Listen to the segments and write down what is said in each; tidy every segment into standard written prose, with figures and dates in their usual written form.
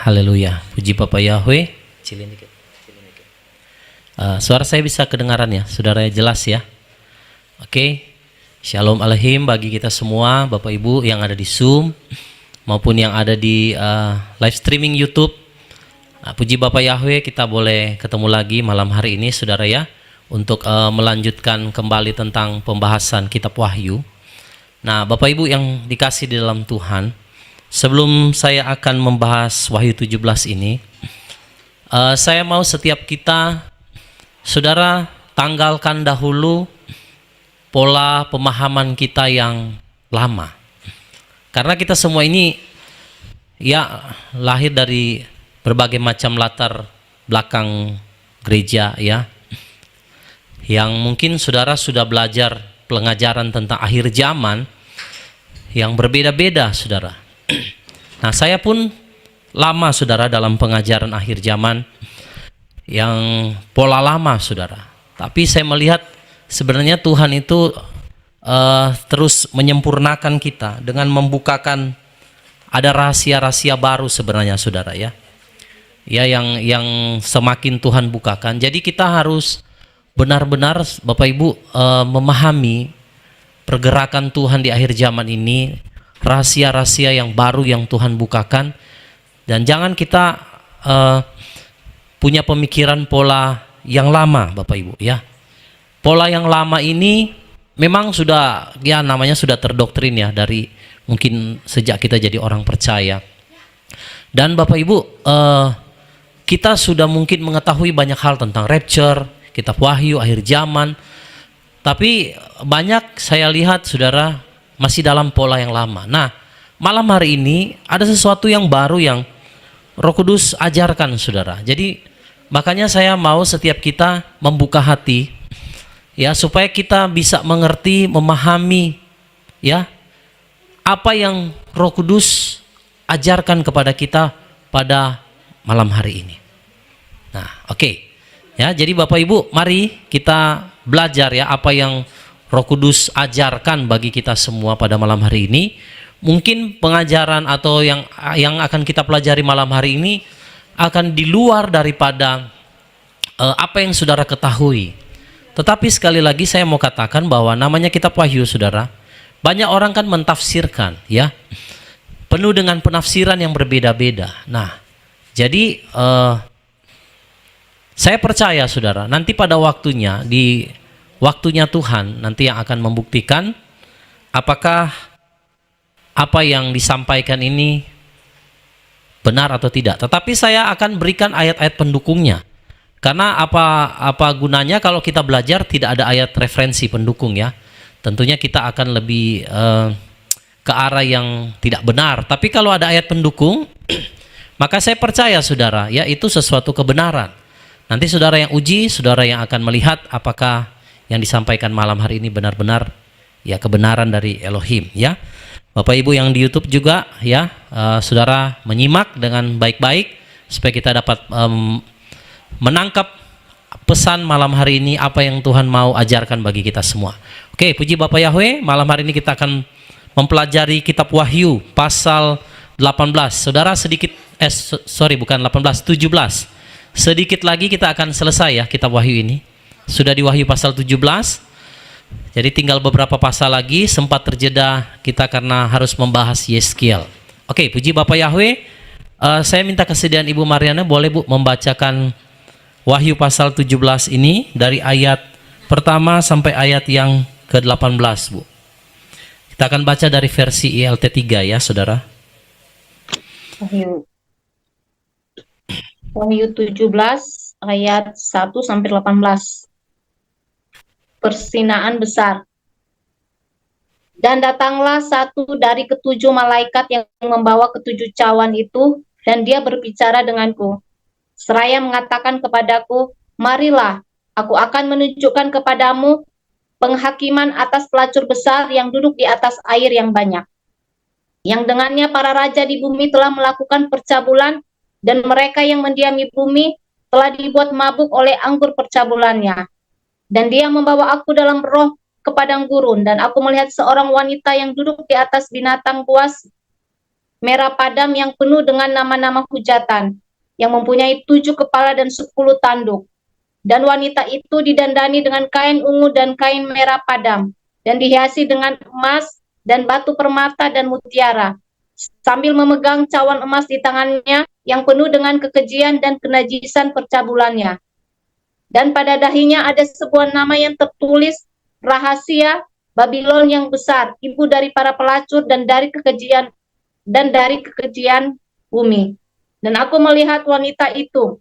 Haleluya. Puji Bapak Yahweh. Cilin dikit. Suara saya bisa kedengaran ya? Saudara jelas ya? Oke. Shalom Alehim bagi kita semua, Bapak Ibu yang ada di Zoom maupun yang ada di live streaming YouTube. Puji Bapak Yahweh, kita boleh ketemu lagi malam hari ini saudara ya, untuk melanjutkan kembali tentang pembahasan kitab Wahyu. Nah, Bapak Ibu yang dikasih di dalam Tuhan, sebelum saya akan membahas Wahyu 17 ini, saya mau setiap kita, saudara, tanggalkan dahulu pola pemahaman kita yang lama. Karena kita semua ini ya lahir dari berbagai macam latar belakang gereja ya, yang mungkin saudara sudah belajar pengajaran tentang akhir zaman yang berbeda-beda saudara. Nah, saya pun lama saudara dalam pengajaran akhir zaman yang pola lama saudara. Tapi saya melihat sebenarnya Tuhan itu terus menyempurnakan kita dengan membukakan ada rahasia-rahasia baru sebenarnya saudara ya. Ya, yang semakin Tuhan bukakan. Jadi kita harus benar-benar Bapak Ibu memahami pergerakan Tuhan di akhir zaman ini, rahasia-rahasia yang baru yang Tuhan bukakan, dan jangan kita punya pemikiran pola yang lama Bapak Ibu ya. Pola yang lama ini memang sudah ya namanya sudah terdoktrin ya dari mungkin sejak kita jadi orang percaya. Dan Bapak Ibu kita sudah mungkin mengetahui banyak hal tentang rapture, kitab Wahyu, akhir zaman. Tapi banyak saya lihat saudara masih dalam pola yang lama. Nah, malam hari ini ada sesuatu yang baru yang Roh Kudus ajarkan saudara. Jadi makanya saya mau setiap kita membuka hati ya, supaya kita bisa mengerti, memahami ya apa yang Roh Kudus ajarkan kepada kita pada malam hari ini. Nah, oke. Ya, jadi Bapak Ibu, mari kita belajar ya apa yang Roh Kudus ajarkan bagi kita semua pada malam hari ini. Mungkin pengajaran atau yang akan kita pelajari malam hari ini akan di luar daripada apa yang saudara ketahui. Tetapi sekali lagi saya mau katakan bahwa namanya kitab Wahyu saudara, banyak orang kan mentafsirkan ya, penuh dengan penafsiran yang berbeda-beda. Nah, jadi saya percaya saudara, nanti pada waktunya, di waktunya Tuhan nanti yang akan membuktikan apakah apa yang disampaikan ini benar atau tidak. Tetapi saya akan berikan ayat-ayat pendukungnya. Karena apa gunanya kalau kita belajar tidak ada ayat referensi pendukung ya. Tentunya kita akan lebih ke arah yang tidak benar. Tapi kalau ada ayat pendukung, maka saya percaya saudara, ya itu sesuatu kebenaran. Nanti saudara yang uji, saudara yang akan melihat apakah yang disampaikan malam hari ini benar-benar ya kebenaran dari Elohim ya. Bapak Ibu yang di YouTube juga ya, saudara menyimak dengan baik-baik supaya kita dapat menangkap pesan malam hari ini apa yang Tuhan mau ajarkan bagi kita semua. Oke, puji Bapak Yahweh, malam hari ini kita akan mempelajari kitab Wahyu pasal 18. Saudara sedikit bukan 18, 17. Sedikit lagi kita akan selesai ya kitab Wahyu ini. Sudah di Wahyu pasal 17. Jadi tinggal beberapa pasal lagi, sempat terjeda kita karena harus membahas Yeskiel. Oke, puji Bapak Yahweh. Saya minta kesediaan Ibu Mariana, boleh Bu membacakan Wahyu pasal 17 ini dari ayat pertama sampai ayat yang ke-18 Bu. Kita akan baca dari versi ILT 3 ya saudara. Wahyu 17 ayat 1 sampai 18. Persinaan besar. Dan datanglah satu dari ketujuh malaikat yang membawa ketujuh cawan itu, dan dia berbicara denganku, seraya mengatakan kepadaku, marilah, aku akan menunjukkan kepadamu penghakiman atas pelacur besar yang duduk di atas air yang banyak, yang dengannya para raja di bumi telah melakukan percabulan, dan mereka yang mendiami bumi telah dibuat mabuk oleh anggur percabulannya. Dan dia membawa aku dalam roh ke padang gurun, dan aku melihat seorang wanita yang duduk di atas binatang buas merah padam yang penuh dengan nama-nama hujatan, yang mempunyai 7 kepala dan 10 tanduk. Dan wanita itu didandani dengan kain ungu dan kain merah padam, dan dihiasi dengan emas dan batu permata dan mutiara, sambil memegang cawan emas di tangannya yang penuh dengan kekejian dan kenajisan percabulannya. Dan pada dahinya ada sebuah nama yang tertulis, rahasia Babylon yang besar, ibu dari para pelacur dan dari kekejian bumi. Dan aku melihat wanita itu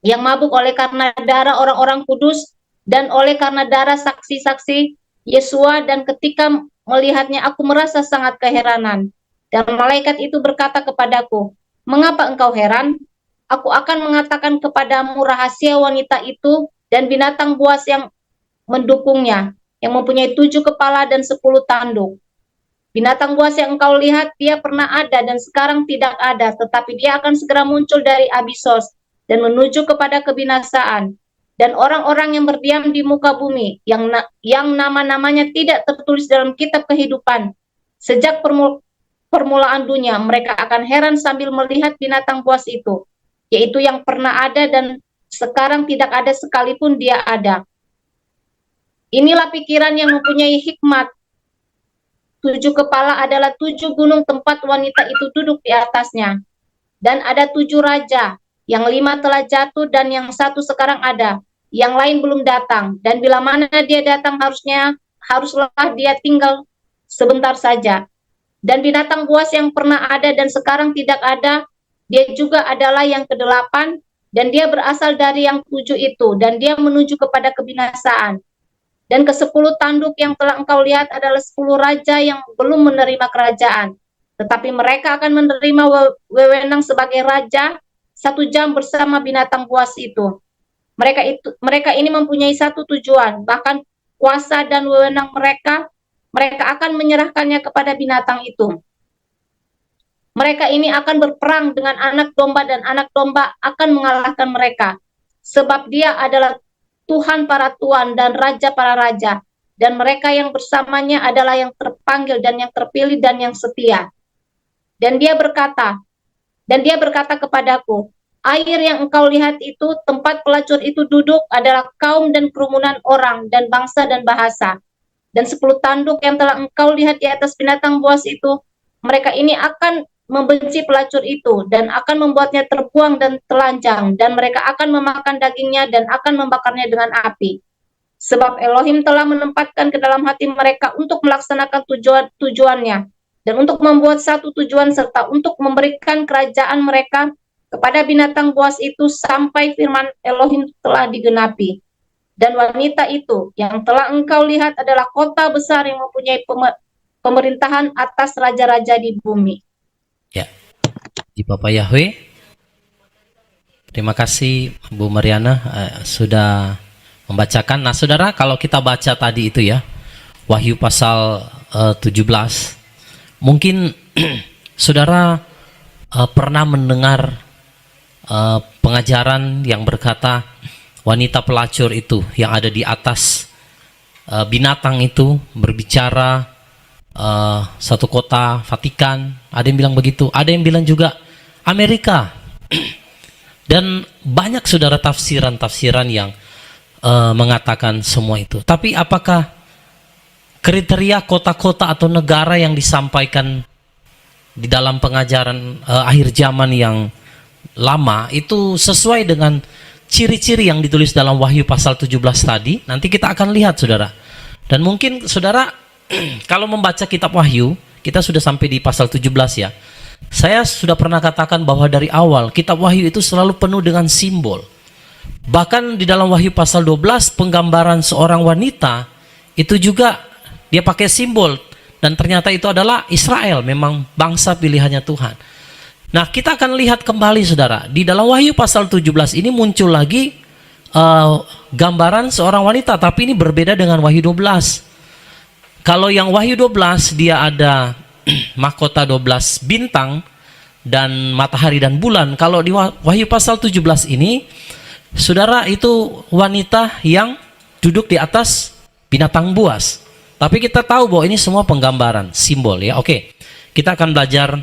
yang mabuk oleh karena darah orang-orang kudus dan oleh karena darah saksi-saksi Yesua, dan ketika melihatnya aku merasa sangat keheranan. Dan malaikat itu berkata kepadaku, "Mengapa engkau heran? Aku akan mengatakan kepadamu rahasia wanita itu dan binatang buas yang mendukungnya, yang mempunyai 7 kepala dan 10 tanduk. Binatang buas yang engkau lihat, dia pernah ada dan sekarang tidak ada, tetapi dia akan segera muncul dari Abisos dan menuju kepada kebinasaan. Dan orang-orang yang berdiam di muka bumi, yang nama-namanya tidak tertulis dalam kitab kehidupan, sejak permulaan dunia, mereka akan heran sambil melihat binatang buas itu, yaitu yang pernah ada dan sekarang tidak ada sekalipun dia ada. Inilah pikiran yang mempunyai hikmat. 7 kepala adalah 7 gunung tempat wanita itu duduk di atasnya. Dan ada 7 raja, yang 5 telah jatuh dan yang 1 sekarang ada, yang lain belum datang. Dan bila mana dia datang haruslah dia tinggal sebentar saja. Dan binatang buas yang pernah ada dan sekarang tidak ada, dia juga adalah yang ke-8, dan dia berasal dari yang 7 itu, dan dia menuju kepada kebinasaan. Dan ke-10 tanduk yang telah engkau lihat adalah 10 raja yang belum menerima kerajaan. Tetapi mereka akan menerima wewenang sebagai raja 1 jam bersama binatang buas itu. Mereka ini mempunyai satu tujuan, bahkan kuasa dan wewenang mereka akan menyerahkannya kepada binatang itu. Mereka ini akan berperang dengan anak domba dan anak domba akan mengalahkan mereka. Sebab dia adalah Tuhan para tuan dan raja para raja, dan mereka yang bersamanya adalah yang terpanggil dan yang terpilih dan yang setia. Dan dia berkata kepadaku, air yang engkau lihat itu, tempat pelacur itu duduk, adalah kaum dan kerumunan orang dan bangsa dan bahasa. Dan 10 tanduk yang telah engkau lihat di atas binatang buas itu, mereka ini akan membenci pelacur itu dan akan membuatnya terbuang dan telanjang, dan mereka akan memakan dagingnya dan akan membakarnya dengan api. Sebab Elohim telah menempatkan ke dalam hati mereka untuk melaksanakan tujuannya, dan untuk membuat satu tujuan serta untuk memberikan kerajaan mereka kepada binatang buas itu sampai firman Elohim telah digenapi. Dan wanita itu yang telah engkau lihat adalah kota besar yang mempunyai pemerintahan atas raja-raja di bumi. Ya, di Bapak Yahweh, terima kasih Bu Mariana sudah membacakan. Nah saudara, kalau kita baca tadi itu ya, Wahyu pasal 17, mungkin saudara pernah mendengar pengajaran yang berkata wanita pelacur itu yang ada di atas binatang itu berbicara satu kota Vatikan, ada yang bilang begitu, ada yang bilang juga Amerika. Dan banyak saudara tafsiran-tafsiran yang mengatakan semua itu. Tapi apakah kriteria kota-kota atau negara yang disampaikan di dalam pengajaran akhir zaman yang lama itu sesuai dengan ciri-ciri yang ditulis dalam Wahyu pasal 17 tadi? Nanti kita akan lihat saudara. Dan mungkin saudara kalau membaca kitab Wahyu, kita sudah sampai di pasal 17 ya. Saya sudah pernah katakan bahwa dari awal kitab Wahyu itu selalu penuh dengan simbol. Bahkan di dalam Wahyu pasal 12 penggambaran seorang wanita itu juga dia pakai simbol, dan ternyata itu adalah Israel, memang bangsa pilihannya Tuhan. Nah, kita akan lihat kembali saudara, di dalam Wahyu pasal 17 ini muncul lagi gambaran seorang wanita, tapi ini berbeda dengan Wahyu 12. Kalau yang Wahyu 12 dia ada mahkota 12 bintang dan matahari dan bulan. Kalau di Wahyu pasal 17 ini, saudara, itu wanita yang duduk di atas binatang buas. Tapi kita tahu bahwa ini semua penggambaran, simbol ya. Oke, Kita akan belajar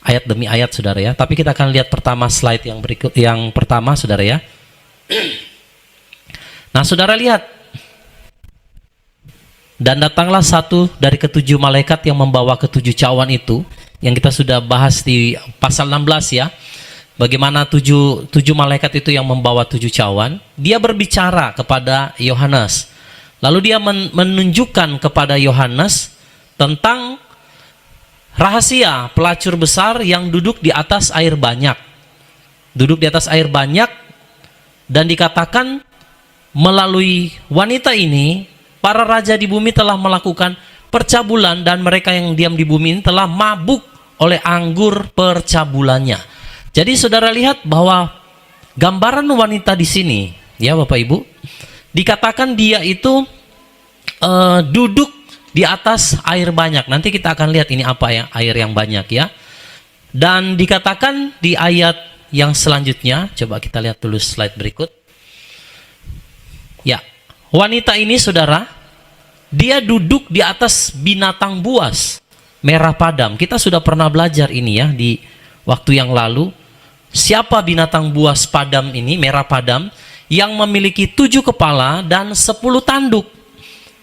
ayat demi ayat, saudara ya. Tapi kita akan lihat pertama slide yang berikut, yang pertama, saudara ya. Nah, saudara lihat. Dan datanglah satu dari ketujuh malaikat yang membawa ketujuh cawan itu, yang kita sudah bahas di pasal 16 ya. Bagaimana tujuh malaikat itu yang membawa tujuh cawan. Dia berbicara kepada Yohanes. Lalu dia menunjukkan kepada Yohanes tentang rahasia pelacur besar yang duduk di atas air banyak. Duduk di atas air banyak, dan dikatakan melalui wanita ini, para raja di bumi telah melakukan percabulan, dan mereka yang diam di bumi ini telah mabuk oleh anggur percabulannya. Jadi saudara lihat bahwa gambaran wanita di sini, ya Bapak Ibu, dikatakan dia itu duduk di atas air banyak. Nanti kita akan lihat ini apa ya, air yang banyak ya. Dan dikatakan di ayat yang selanjutnya, coba kita lihat dulu slide berikut. Ya, wanita ini saudara, dia duduk di atas binatang buas merah padam. Kita sudah pernah belajar ini ya di waktu yang lalu. Siapa binatang buas padam ini, merah padam, yang memiliki 7 kepala dan 10 tanduk.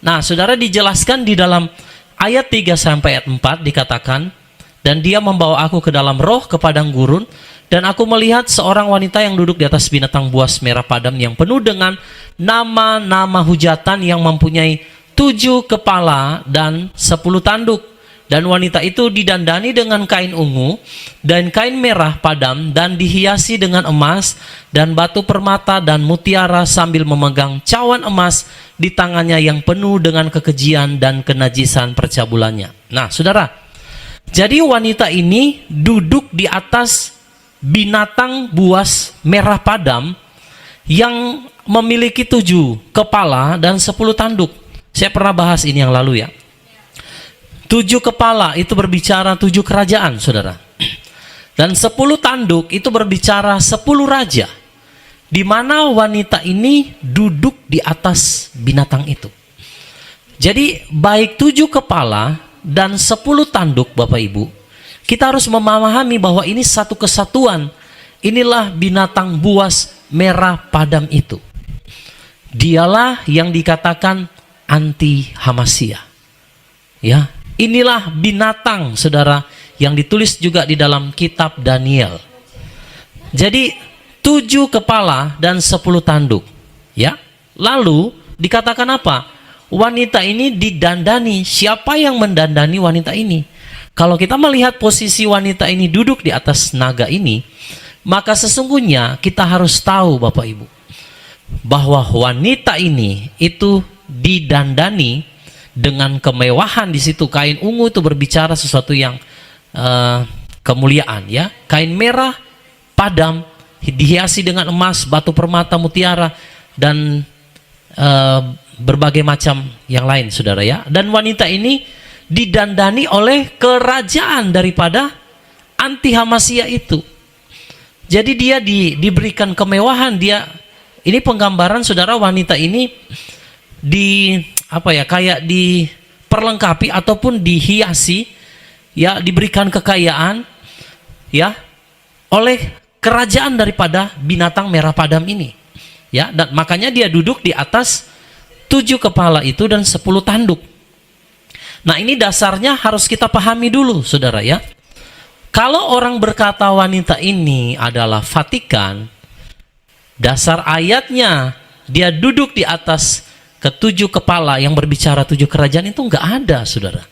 Nah, saudara, dijelaskan di dalam ayat 3 sampai ayat 4 dikatakan, dan dia membawa aku ke dalam roh ke padang gurun, dan aku melihat seorang wanita yang duduk di atas binatang buas merah padam yang penuh dengan nama-nama hujatan, yang mempunyai 7 kepala dan 10 tanduk. Dan wanita itu didandani dengan kain ungu dan kain merah padam, dan dihiasi dengan emas dan batu permata dan mutiara, sambil memegang cawan emas di tangannya yang penuh dengan kekejian dan kenajisan percabulannya. Nah, saudara, jadi wanita ini duduk di atas binatang buas merah padam yang memiliki 7 kepala dan 10 tanduk. Saya pernah bahas ini yang lalu ya. 7 kepala itu berbicara 7 kerajaan, saudara. Dan 10 tanduk itu berbicara 10 raja. Di mana wanita ini duduk di atas binatang itu. Jadi baik 7 kepala dan 10 tanduk, Bapak Ibu, kita harus memahami bahwa ini satu kesatuan. Inilah binatang buas merah padam itu. Dialah yang dikatakan anti Hamasia. Ya. Inilah binatang, saudara, yang ditulis juga di dalam kitab Daniel. Jadi 7 kepala dan 10 tanduk, ya. Lalu dikatakan apa? Wanita ini didandani. Siapa yang mendandani wanita ini? Kalau kita melihat posisi wanita ini duduk di atas naga ini, maka sesungguhnya kita harus tahu, Bapak Ibu, bahwa wanita ini itu didandani dengan kemewahan. Di situ kain ungu itu berbicara sesuatu yang kemuliaan ya. Kain merah padam dihiasi dengan emas, batu permata, mutiara, dan berbagai macam yang lain, saudara ya. Dan wanita ini didandani oleh kerajaan daripada anti Hamasia itu. Jadi dia diberikan kemewahan. Dia, ini penggambaran, saudara, wanita ini kayak diperlengkapi ataupun dihiasi ya, diberikan kekayaan ya oleh kerajaan daripada binatang merah padam ini ya. Dan makanya dia duduk di atas 7 kepala itu dan 10 tanduk. Nah, ini dasarnya harus kita pahami dulu, saudara ya. Kalau orang berkata wanita ini adalah Vatikan, dasar ayatnya dia duduk di atas ke-7 kepala yang berbicara 7 kerajaan itu enggak ada, saudara.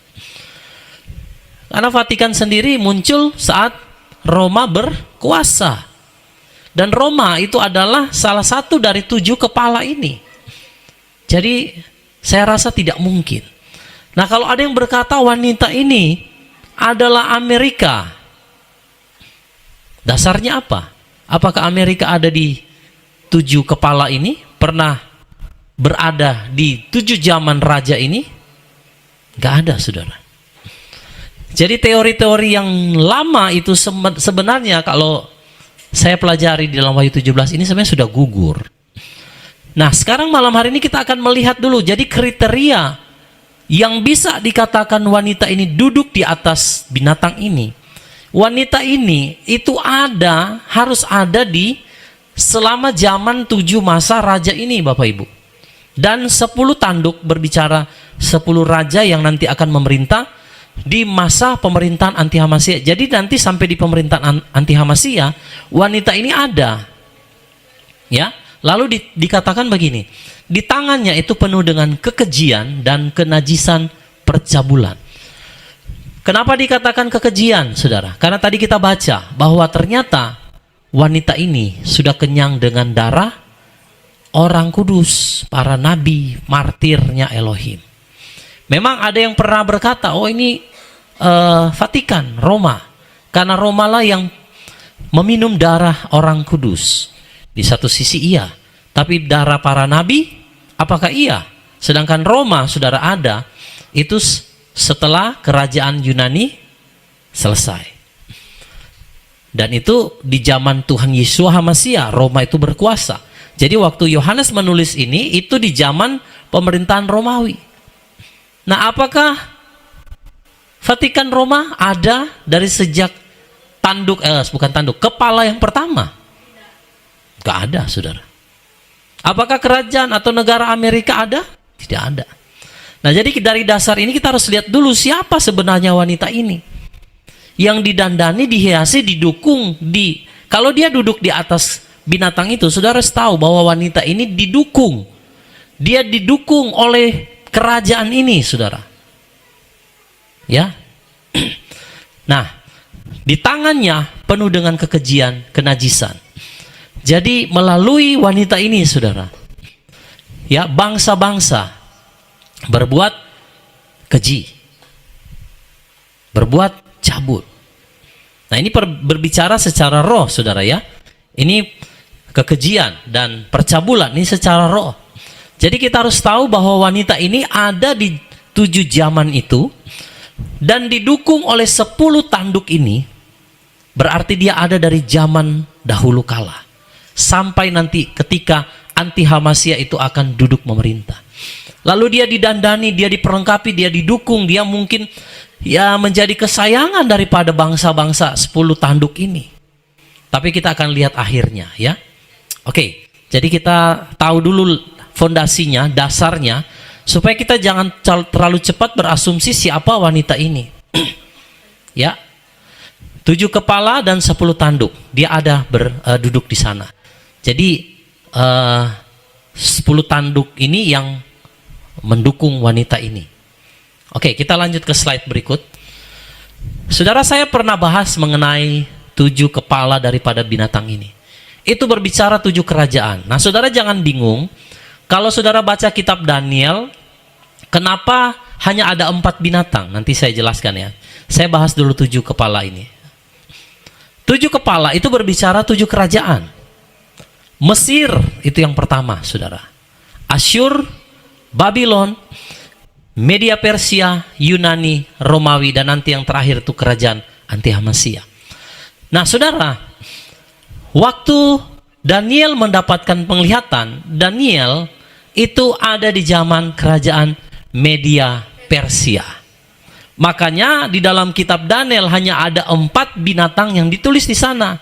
Karena Vatikan sendiri muncul saat Roma berkuasa. Dan Roma itu adalah salah satu dari 7 kepala ini. Jadi saya rasa tidak mungkin. Nah, kalau ada yang berkata wanita ini adalah Amerika, dasarnya apa? Apakah Amerika ada di 7 kepala ini? Pernah berada di 7 zaman raja ini? Gak ada, saudara. Jadi teori-teori yang lama itu sebenarnya kalau saya pelajari di dalam Wahyu 17 ini sebenarnya sudah gugur. Nah, sekarang malam hari ini kita akan melihat dulu. Jadi kriteria yang bisa dikatakan wanita ini duduk di atas binatang ini. Wanita ini itu harus ada di selama zaman 7 masa raja ini, Bapak Ibu. Dan 10 tanduk berbicara 10 raja yang nanti akan memerintah di masa pemerintahan Anti-Hamasia. Jadi nanti sampai di pemerintahan Anti-Hamasia, wanita ini ada. Ya, lalu dikatakan begini, di tangannya itu penuh dengan kekejian dan kenajisan percabulan. Kenapa dikatakan kekejian, saudara? Karena tadi kita baca bahwa ternyata wanita ini sudah kenyang dengan darah orang kudus, para nabi, martirnya Elohim. Memang ada yang pernah berkata, oh ini Vatikan, Roma. Karena Roma lah yang meminum darah orang kudus. Di satu sisi iya, tapi darah para nabi, apakah iya? Sedangkan Roma, saudara, ada itu setelah kerajaan Yunani selesai. Dan itu di zaman Tuhan Yesus HaMasiah, Roma itu berkuasa. Jadi waktu Yohanes menulis ini, itu di zaman pemerintahan Romawi. Nah, apakah Vatikan Roma ada dari sejak kepala yang pertama? Gak ada, saudara. Apakah kerajaan atau negara Amerika ada? Tidak ada. Nah, jadi dari dasar ini kita harus lihat dulu siapa sebenarnya wanita ini. Yang didandani, dihiasi, didukung. Kalau dia duduk di atas binatang itu, saudara harus tahu bahwa wanita ini didukung. Dia didukung oleh kerajaan ini, saudara. Ya. Nah, di tangannya penuh dengan kekejian, kenajisan. Jadi melalui wanita ini, saudara, ya, bangsa-bangsa berbuat keji, berbuat cabul. Nah, ini berbicara secara roh, saudara, ya. Ini kekejian dan percabulan ini secara roh. Jadi kita harus tahu bahwa wanita ini ada di 7 zaman itu dan didukung oleh 10 tanduk ini. Berarti dia ada dari zaman dahulu kala. Sampai nanti ketika Anti-Hamasia itu akan duduk memerintah. Lalu dia didandani, dia diperlengkapi, dia didukung, dia mungkin ya menjadi kesayangan daripada bangsa-bangsa 10 tanduk ini. Tapi kita akan lihat akhirnya, ya. Oke, jadi kita tahu dulu fondasinya, dasarnya, supaya kita jangan terlalu cepat berasumsi siapa wanita ini. Ya, 7 kepala dan 10 tanduk, dia ada duduk di sana. Jadi 10 tanduk ini yang mendukung wanita ini. Oke, kita lanjut ke slide berikut. Saudara, saya pernah bahas mengenai 7 kepala daripada binatang ini. Itu berbicara 7 kerajaan. Nah, saudara jangan bingung kalau saudara baca kitab Daniel, kenapa hanya ada 4 binatang. Nanti saya jelaskan, ya. Saya bahas dulu 7 kepala ini. 7 kepala itu berbicara 7 kerajaan. Mesir itu yang pertama, saudara. Asyur, Babylon, Media Persia, Yunani, Romawi, dan nanti yang terakhir itu kerajaan Anti-Hamasia. Nah, saudara, waktu Daniel mendapatkan penglihatan, Daniel itu ada di zaman kerajaan Media Persia. Makanya di dalam kitab Daniel hanya ada 4 binatang yang ditulis di sana.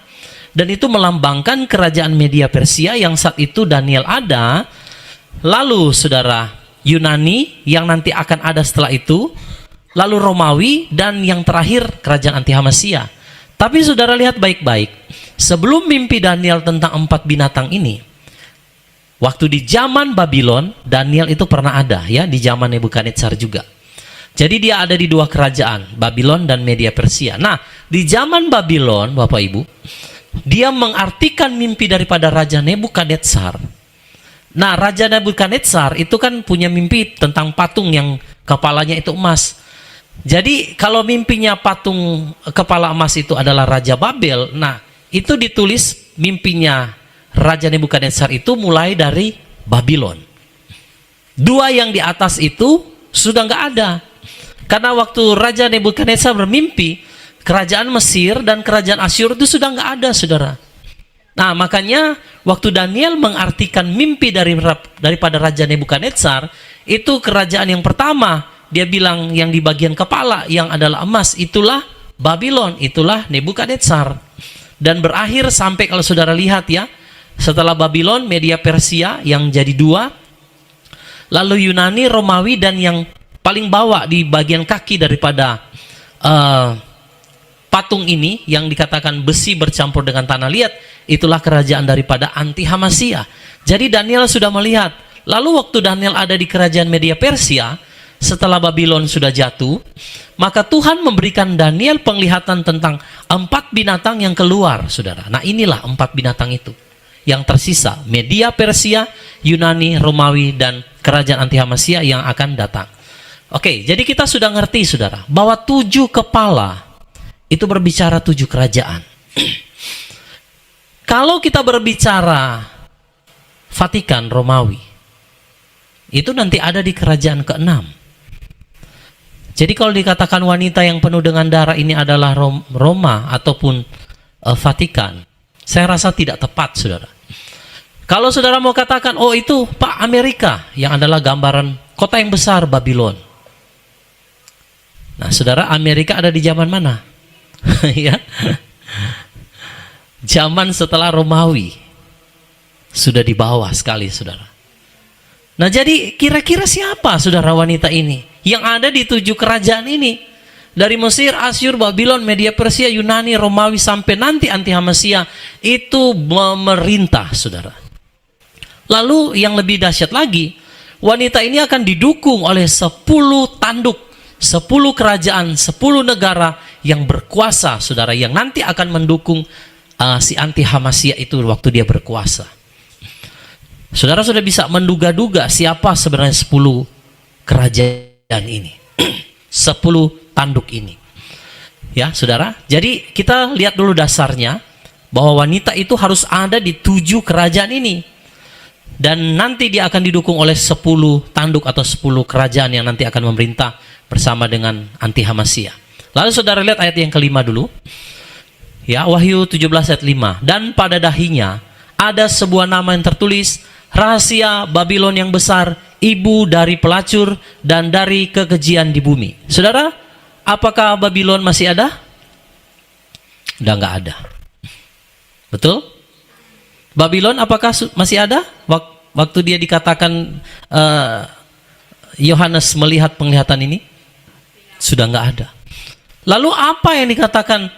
Dan itu melambangkan kerajaan Media Persia yang saat itu Daniel ada. Lalu saudara, Yunani yang nanti akan ada setelah itu. Lalu Romawi dan yang terakhir kerajaan Anti-Hamasia. Tapi saudara lihat baik-baik. Sebelum mimpi Daniel tentang 4 binatang ini, waktu di zaman Babylon, Daniel itu pernah ada, ya, di zaman Nebukadnezar juga. Jadi dia ada di 2 kerajaan, Babylon dan Media Persia. Nah, di zaman Babylon, Bapak Ibu, dia mengartikan mimpi daripada Raja Nebukadnezar. Nah, Raja Nebukadnezar itu kan punya mimpi tentang patung yang kepalanya itu emas. Jadi kalau mimpinya patung kepala emas itu adalah Raja Babel, nah itu ditulis mimpinya Raja Nebukadnezar itu mulai dari Babylon. 2 yang di atas itu sudah nggak ada. Karena waktu Raja Nebukadnezar bermimpi, kerajaan Mesir dan kerajaan Asyur itu sudah nggak ada, saudara. Nah, makanya waktu Daniel mengartikan mimpi daripada Raja Nebukadnezar, itu kerajaan yang pertama dia bilang yang di bagian kepala yang adalah emas itulah Babylon, itulah Nebukadnezar. Dan berakhir sampai kalau saudara lihat ya, setelah Babylon, Media Persia yang jadi dua, lalu Yunani, Romawi, dan yang paling bawah di bagian kaki daripada patung ini yang dikatakan besi bercampur dengan tanah liat, itulah kerajaan daripada anti Hamasia. Jadi Daniel sudah melihat. Lalu waktu Daniel ada di kerajaan Media Persia, setelah Babylon sudah jatuh, maka Tuhan memberikan Daniel penglihatan tentang 4 binatang yang keluar, saudara. Nah, inilah 4 binatang itu yang tersisa, Media Persia, Yunani, Romawi, dan kerajaan anti Hamasia yang akan datang. Oke, jadi kita sudah ngerti, saudara, bahwa 7 kepala itu berbicara 7 kerajaan. Kalau kita berbicara Vatikan Romawi, itu nanti ada di kerajaan ke-6. Jadi kalau dikatakan wanita yang penuh dengan darah ini adalah Roma ataupun Vatikan, saya rasa tidak tepat, saudara. Kalau saudara mau katakan, oh itu Pak Amerika, yang adalah gambaran kota yang besar Babylon. Nah, saudara, Amerika ada di zaman mana? Ya, zaman setelah Romawi, sudah di bawah sekali, saudara. Nah, jadi kira-kira siapa saudara wanita ini yang ada di 7 kerajaan ini? Dari Mesir, Asyur, Babylon, Media Persia, Yunani, Romawi, sampai nanti anti Hamasia itu memerintah, saudara. Lalu yang lebih dahsyat lagi, wanita ini akan didukung oleh 10 tanduk, 10 kerajaan, 10 negara yang berkuasa, saudara, yang nanti akan mendukung si anti Hamasia itu waktu dia berkuasa. Saudara sudah bisa menduga-duga siapa sebenarnya 10 kerajaan ini. 10 tanduk ini. Ya, saudara. Jadi kita lihat dulu dasarnya bahwa wanita itu harus ada di 7 kerajaan ini. Dan nanti dia akan didukung oleh 10 tanduk atau 10 kerajaan yang nanti akan memerintah bersama dengan anti Hamasia. Lalu saudara lihat ayat yang kelima dulu. Ya, Wahyu 17 ayat 5. Dan pada dahinya ada sebuah nama yang tertulis, rahasia Babylon yang besar, ibu dari pelacur dan dari kekejian di bumi. Saudara, apakah Babylon masih ada? Udah nggak ada. Betul? Babylon apakah masih ada? Waktu dia dikatakan Yohanes melihat penglihatan ini, sudah nggak ada. Lalu apa yang dikatakan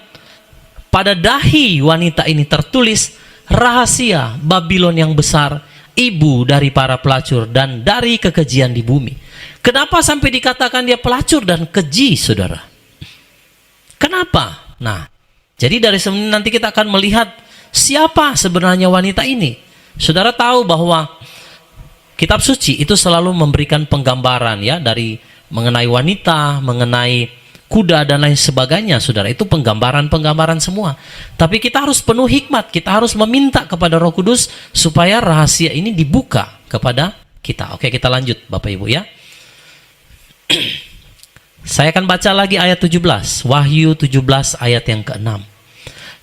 pada dahi wanita ini tertulis, rahasia Babylon yang besar, ibu dari para pelacur dan dari kekejian di bumi. Kenapa sampai dikatakan dia pelacur dan keji, saudara? Kenapa? Nah, jadi dari sini nanti kita akan melihat siapa sebenarnya wanita ini. Saudara tahu bahwa kitab suci itu selalu memberikan penggambaran ya, dari mengenai wanita, mengenai kuda dan lain sebagainya, saudara. Itu penggambaran-penggambaran semua. Tapi kita harus penuh hikmat, kita harus meminta kepada Roh Kudus supaya rahasia ini dibuka kepada kita. Oke, kita lanjut Bapak Ibu ya. Saya akan baca lagi ayat 17, Wahyu 17 ayat yang ke-6.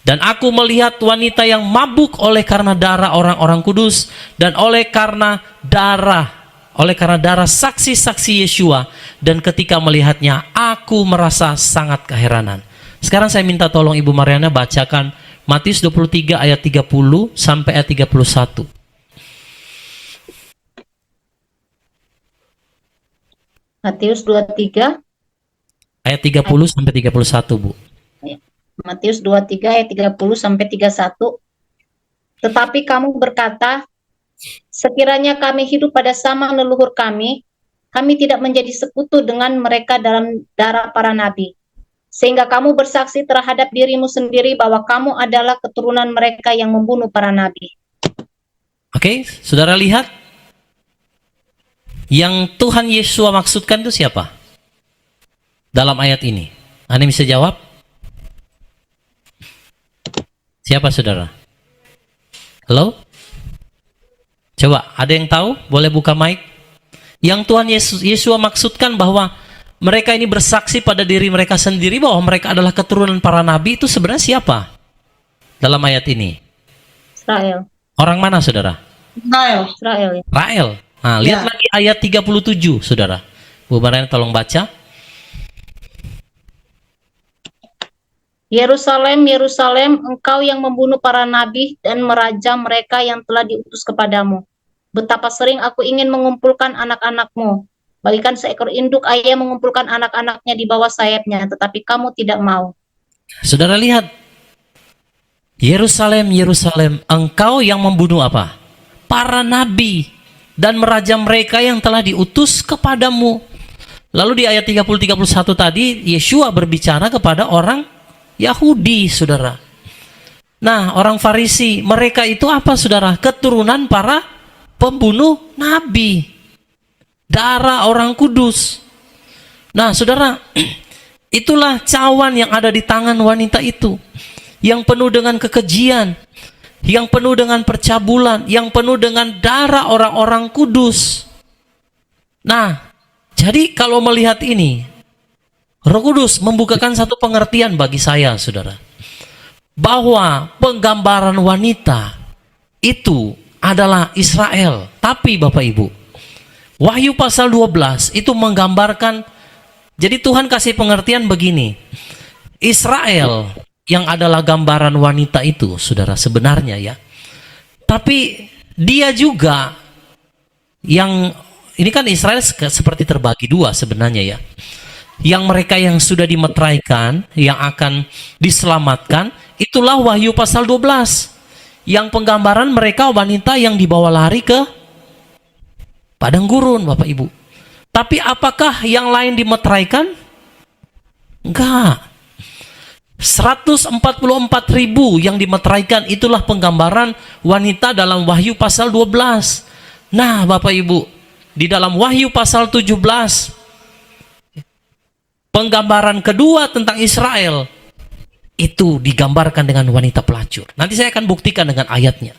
Dan aku melihat wanita yang mabuk oleh karena darah orang-orang kudus dan oleh karena darah saksi-saksi Yeshua, dan ketika melihatnya aku merasa sangat keheranan. Sekarang saya minta tolong Ibu Mariana bacakan Matius 23 ayat 30 sampai ayat 31. Matius 23 ayat 30 sampai 31, Bu. Matius 23 ayat 30 sampai 31. Tetapi kamu berkata, sekiranya kami hidup pada zaman leluhur kami tidak menjadi sekutu dengan mereka dalam darah para nabi. Sehingga kamu bersaksi terhadap dirimu sendiri bahwa kamu adalah keturunan mereka yang membunuh para nabi. Oke, saudara lihat yang Tuhan Yesus maksudkan itu siapa? Dalam ayat ini. Anda bisa jawab? Siapa saudara? Halo? Coba, ada yang tahu? Boleh buka mic? Yang Tuhan Yesus maksudkan bahwa mereka ini bersaksi pada diri mereka sendiri bahwa mereka adalah keturunan para nabi, itu sebenarnya siapa? Dalam ayat ini. Israel. Orang mana saudara? Israel. Israel. Nah, lihat lagi ayat 37 saudara. Bu Mariana tolong baca. Yerusalem, Yerusalem, engkau yang membunuh para nabi dan merajam mereka yang telah diutus kepadamu. Betapa sering aku ingin mengumpulkan anak-anakmu. Bagikan seekor induk ayah mengumpulkan anak-anaknya di bawah sayapnya, tetapi kamu tidak mau. Saudara lihat, Yerusalem, Yerusalem, engkau yang membunuh apa? Para nabi dan merajam mereka yang telah diutus kepadamu. Lalu di ayat 30-31 tadi, Yeshua berbicara kepada orang Yahudi, saudara. Nah, orang Farisi, mereka itu apa, saudara? Keturunan para pembunuh nabi, darah orang kudus. Nah, saudara, itulah cawan yang ada di tangan wanita itu, yang penuh dengan kekejian, yang penuh dengan percabulan, yang penuh dengan darah orang-orang kudus. Nah, jadi kalau melihat ini, Roh Kudus membukakan satu pengertian bagi saya, saudara, bahwa penggambaran wanita itu adalah Israel. Tapi Bapak Ibu, Wahyu pasal 12 itu menggambarkan, jadi Tuhan kasih pengertian begini, Israel yang adalah gambaran wanita itu, saudara, sebenarnya ya. Tapi dia juga yang, ini kan Israel seperti terbagi dua sebenarnya ya. Yang mereka yang sudah dimeteraikan, yang akan diselamatkan, itulah Wahyu pasal 12. Yang penggambaran mereka wanita yang dibawa lari ke padang gurun, Bapak Ibu. Tapi apakah yang lain dimeteraikan? Enggak. 144.000 yang dimeteraikan, itulah penggambaran wanita dalam Wahyu pasal 12. Nah, Bapak Ibu, di dalam Wahyu pasal 17, penggambaran kedua tentang Israel itu digambarkan dengan wanita pelacur. Nanti saya akan buktikan dengan ayatnya.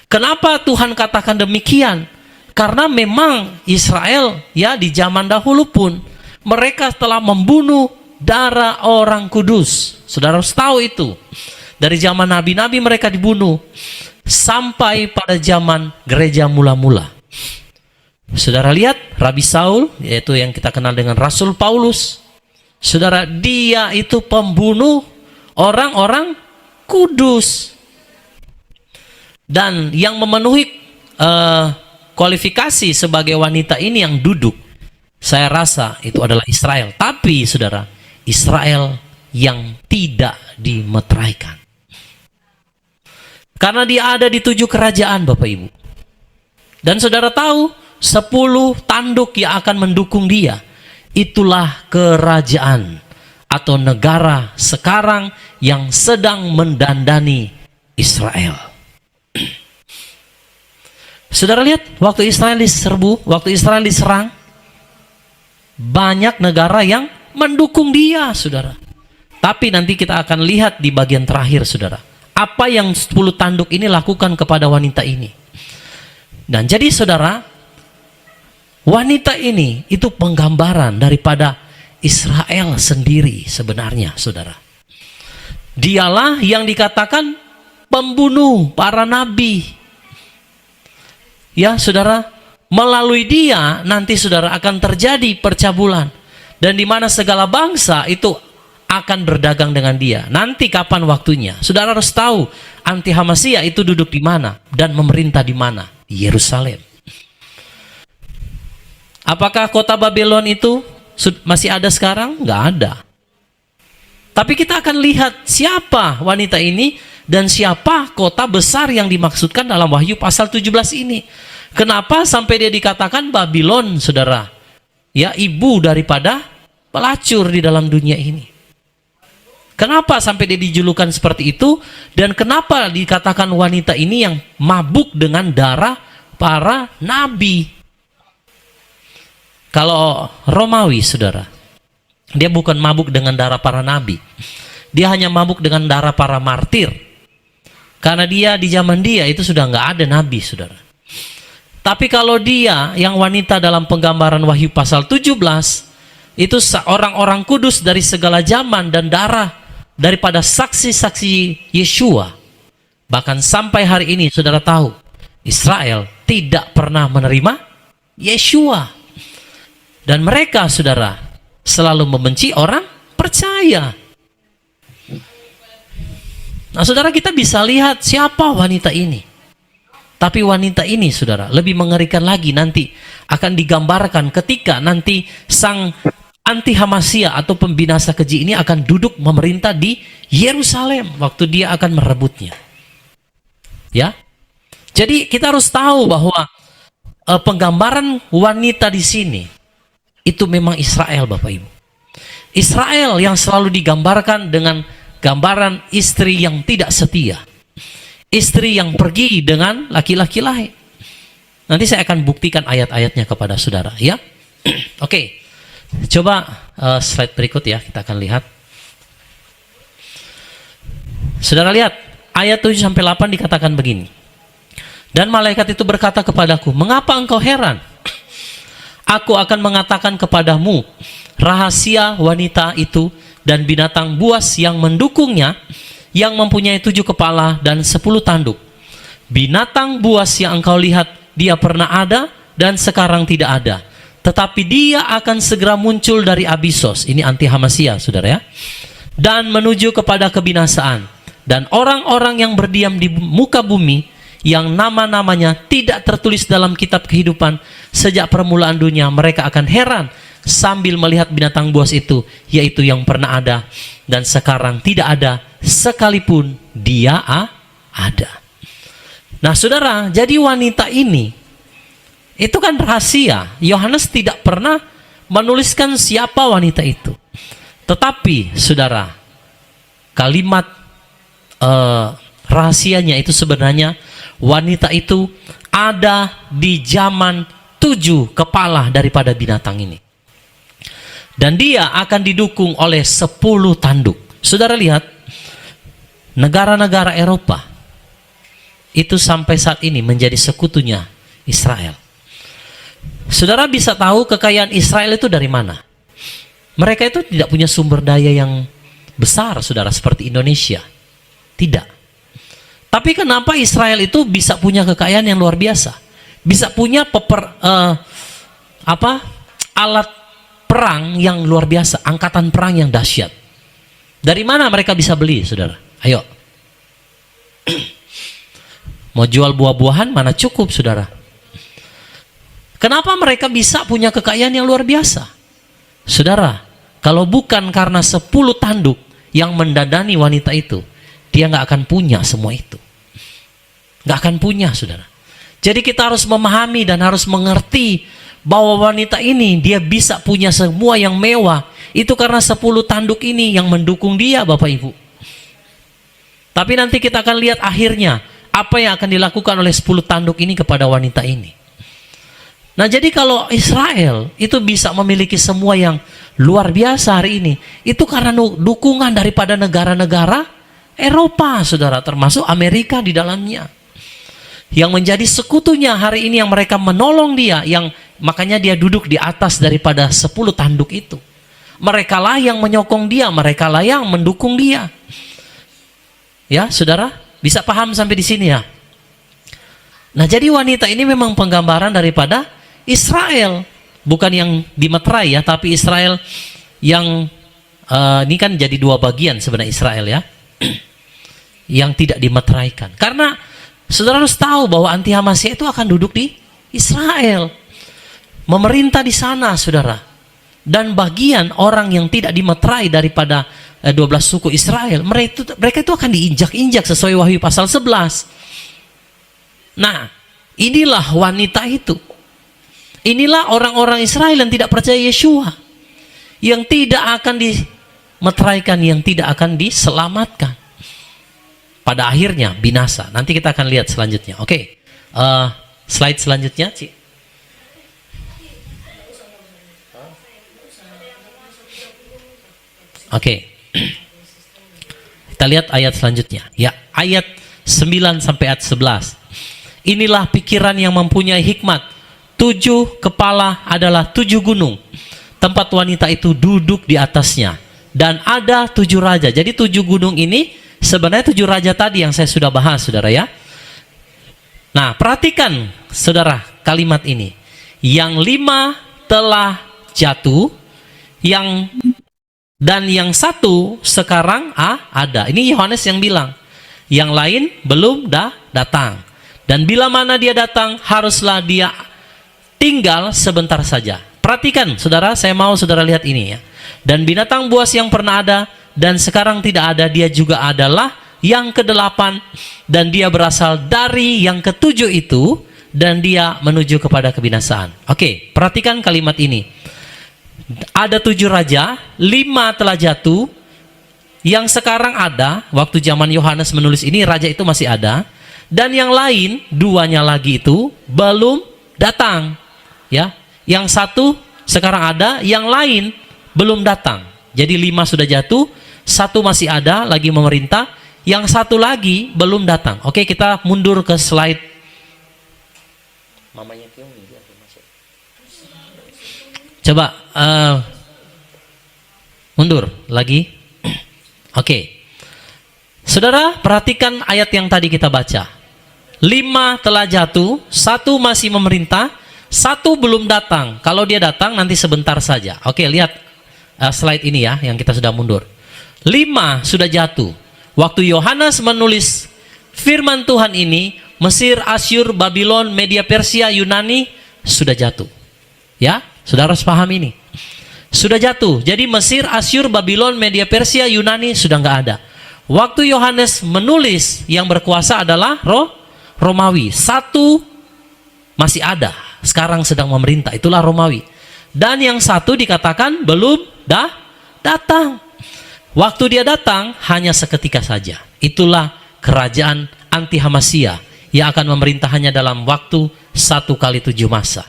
Kenapa Tuhan katakan demikian? Karena memang Israel ya di zaman dahulu pun mereka telah membunuh darah orang kudus. Saudara harus tahu itu. Dari zaman nabi-nabi mereka dibunuh sampai pada zaman gereja mula-mula. Saudara lihat Rabi Saul, yaitu yang kita kenal dengan Rasul Paulus. Saudara, dia itu pembunuh orang-orang kudus. Dan yang memenuhi kualifikasi sebagai wanita ini yang duduk, saya rasa itu adalah Israel. Tapi saudara, Israel yang tidak dimeteraikan. Karena dia ada di 7 kerajaan, Bapak Ibu. Dan saudara tahu, 10 tanduk yang akan mendukung dia. Itulah kerajaan atau negara sekarang yang sedang mendandani Israel. Saudara lihat, waktu Israel diserbu, waktu Israel diserang, banyak negara yang mendukung dia, saudara. Tapi nanti kita akan lihat di bagian terakhir, saudara, apa yang 10 tanduk ini lakukan kepada wanita ini. Dan jadi saudara, wanita ini itu penggambaran daripada Israel sendiri sebenarnya, saudara. Dialah yang dikatakan pembunuh para nabi. Ya, saudara, melalui dia nanti saudara akan terjadi percabulan, dan di mana segala bangsa itu akan berdagang dengan dia. Nanti kapan waktunya? Saudara harus tahu anti Hamasia itu duduk di mana dan memerintah di mana? Di Yerusalem. Apakah kota Babylon itu masih ada sekarang? Nggak ada. Tapi kita akan lihat siapa wanita ini dan siapa kota besar yang dimaksudkan dalam Wahyu pasal 17 ini. Kenapa sampai dia dikatakan Babylon, saudara? Ya, ibu daripada pelacur di dalam dunia ini. Kenapa sampai dia dijulukan seperti itu? Dan kenapa dikatakan wanita ini yang mabuk dengan darah para nabi? Kalau Romawi, saudara, dia bukan mabuk dengan darah para nabi. Dia hanya mabuk dengan darah para martir. Karena dia di zaman dia itu sudah nggak ada nabi, saudara. Tapi kalau dia yang wanita dalam penggambaran Wahyu pasal 17, itu orang-orang kudus dari segala zaman dan darah daripada saksi-saksi Yeshua. Bahkan sampai hari ini saudara tahu, Israel tidak pernah menerima Yeshua. Dan mereka, saudara, selalu membenci orang percaya. Nah, saudara, kita bisa lihat siapa wanita ini. Tapi wanita ini, saudara, lebih mengerikan lagi nanti akan digambarkan ketika nanti sang anti Hamasia atau pembinasa keji ini akan duduk memerintah di Yerusalem waktu dia akan merebutnya. Ya. Jadi kita harus tahu bahwa penggambaran wanita di sini itu memang Israel, Bapak Ibu. Israel yang selalu digambarkan dengan gambaran istri yang tidak setia. Istri yang pergi dengan laki-laki lain. Nanti saya akan buktikan ayat-ayatnya kepada saudara, ya. Oke. Coba slide berikut ya, kita akan lihat. Saudara lihat, ayat 7 sampai 8 dikatakan begini. Dan malaikat itu berkata kepadaku, "Mengapa engkau heran? Aku akan mengatakan kepadamu rahasia wanita itu dan binatang buas yang mendukungnya, yang mempunyai 7 kepala dan 10 tanduk. Binatang buas yang engkau lihat, dia pernah ada dan sekarang tidak ada. Tetapi dia akan segera muncul dari Abisos." Ini anti Hamasia, saudara ya. "Dan menuju kepada kebinasaan. Dan orang-orang yang berdiam di muka bumi, yang nama-namanya tidak tertulis dalam kitab kehidupan sejak permulaan dunia, mereka akan heran sambil melihat binatang buas itu, yaitu yang pernah ada dan sekarang tidak ada, sekalipun dia ada." Nah, saudara, jadi wanita ini itu kan rahasia. Yohanes tidak pernah menuliskan siapa wanita itu. Tetapi, saudara, kalimat rahasianya itu sebenarnya wanita itu ada di zaman 7 kepala daripada binatang ini. Dan dia akan didukung oleh 10 tanduk. Saudara lihat, negara-negara Eropa itu sampai saat ini menjadi sekutunya Israel. Saudara bisa tahu kekayaan Israel itu dari mana? Mereka itu tidak punya sumber daya yang besar, saudara, seperti Indonesia. Tidak. Tapi kenapa Israel itu bisa punya kekayaan yang luar biasa? Bisa punya alat perang yang luar biasa, angkatan perang yang dahsyat. Dari mana mereka bisa beli, saudara? Ayo. Mau jual buah-buahan mana cukup, saudara? Kenapa mereka bisa punya kekayaan yang luar biasa? Saudara, kalau bukan karena 10 tanduk yang mendadani wanita itu, dia nggak akan punya semua itu. Nggak akan punya, saudara. Jadi kita harus memahami dan harus mengerti bahwa wanita ini dia bisa punya semua yang mewah. Itu karena 10 tanduk ini yang mendukung dia, Bapak Ibu. Tapi nanti kita akan lihat akhirnya apa yang akan dilakukan oleh 10 tanduk ini kepada wanita ini. Nah, jadi kalau Israel itu bisa memiliki semua yang luar biasa hari ini, itu karena dukungan daripada negara-negara Eropa, saudara, termasuk Amerika di dalamnya. Yang menjadi sekutunya hari ini, yang mereka menolong dia, yang makanya dia duduk di atas daripada 10 tanduk itu. Mereka lah yang menyokong dia, mereka lah yang mendukung dia. Ya, saudara, bisa paham sampai di sini ya? Nah, jadi wanita ini memang penggambaran daripada Israel, bukan yang dimeterai ya, tapi Israel yang ini kan jadi 2 bagian sebenarnya Israel ya, yang tidak dimeteraikan. Karena saudara harus tahu bahwa anti Hamasia itu akan duduk di Israel, memerintah di sana, saudara. Dan bagian orang yang tidak dimeterai daripada 12 suku Israel, mereka itu akan diinjak-injak sesuai Wahyu pasal 11. Nah, inilah wanita itu. Inilah orang-orang Israel yang tidak percaya Yeshua, yang tidak akan dimeteraikan, yang tidak akan diselamatkan. Pada akhirnya binasa. Nanti kita akan lihat selanjutnya. Oke, slide selanjutnya, Ci. Oke. Kita lihat ayat selanjutnya. Ya, ayat 9 sampai ayat 11. Inilah pikiran yang mempunyai hikmat. 7 kepala adalah 7 gunung. Tempat wanita itu duduk di atasnya. Dan ada 7 raja. Jadi 7 gunung ini sebenarnya 7 raja tadi yang saya sudah bahas, saudara ya. Nah, perhatikan, saudara, kalimat ini. Yang 5 telah jatuh, dan yang satu sekarang ada. Ini Yohanes yang bilang. Yang lain belum datang. Dan bila mana dia datang, haruslah dia tinggal sebentar saja. Perhatikan, saudara, saya mau saudara lihat ini ya. Dan binatang buas yang pernah ada dan sekarang tidak ada, dia juga adalah yang ke-8, dan dia berasal dari yang ke-7 itu, dan dia menuju kepada kebinasaan. Oke, perhatikan kalimat ini. Ada 7 raja, 5 telah jatuh, yang sekarang ada, waktu zaman Yohanes menulis ini, raja itu masih ada, dan yang lain, 2-nya lagi itu, belum datang. Ya, yang satu sekarang ada, yang lain belum datang. Jadi 5 sudah jatuh, 1 masih ada, lagi memerintah, yang 1 lagi belum datang. Oke, kita mundur ke slide. Mamanya Kiong dia masuk. Coba mundur lagi. Oke. Saudara, perhatikan ayat yang tadi kita baca. 5 telah jatuh, 1 masih memerintah, 1 belum datang. Kalau dia datang nanti sebentar saja. Oke, lihat slide ini ya, yang kita sudah mundur. 5 sudah jatuh. Waktu Yohanes menulis firman Tuhan ini, Mesir, Asyur, Babylon, Media Persia, Yunani sudah jatuh. Ya, saudara harus paham ini. Sudah jatuh. Jadi Mesir, Asyur, Babylon, Media Persia, Yunani sudah nggak ada. Waktu Yohanes menulis, yang berkuasa adalah Romawi. 1 masih ada, sekarang sedang memerintah, itulah Romawi. Dan yang 1 dikatakan belum datang. Waktu dia datang hanya seketika saja. Itulah kerajaan anti-Hamasya yang akan memerintahnya dalam waktu 1 kali 7 masa.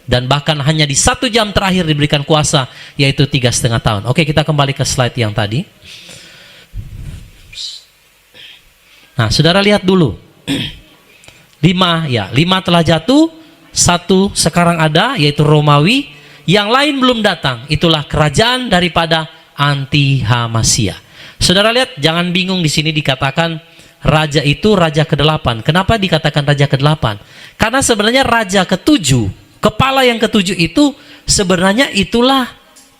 Dan bahkan hanya di 1 jam terakhir diberikan kuasa, yaitu 3,5 tahun. Oke, kita kembali ke slide yang tadi. Nah, saudara lihat dulu. 5 telah jatuh, 1 sekarang ada, yaitu Romawi. Yang lain belum datang. Itulah kerajaan daripada anti-Hamasya. Saudara lihat, jangan bingung di sini dikatakan raja itu raja ke-8. Kenapa dikatakan raja ke-8? Karena sebenarnya raja ke-7, kepala yang ke-7 itu sebenarnya itulah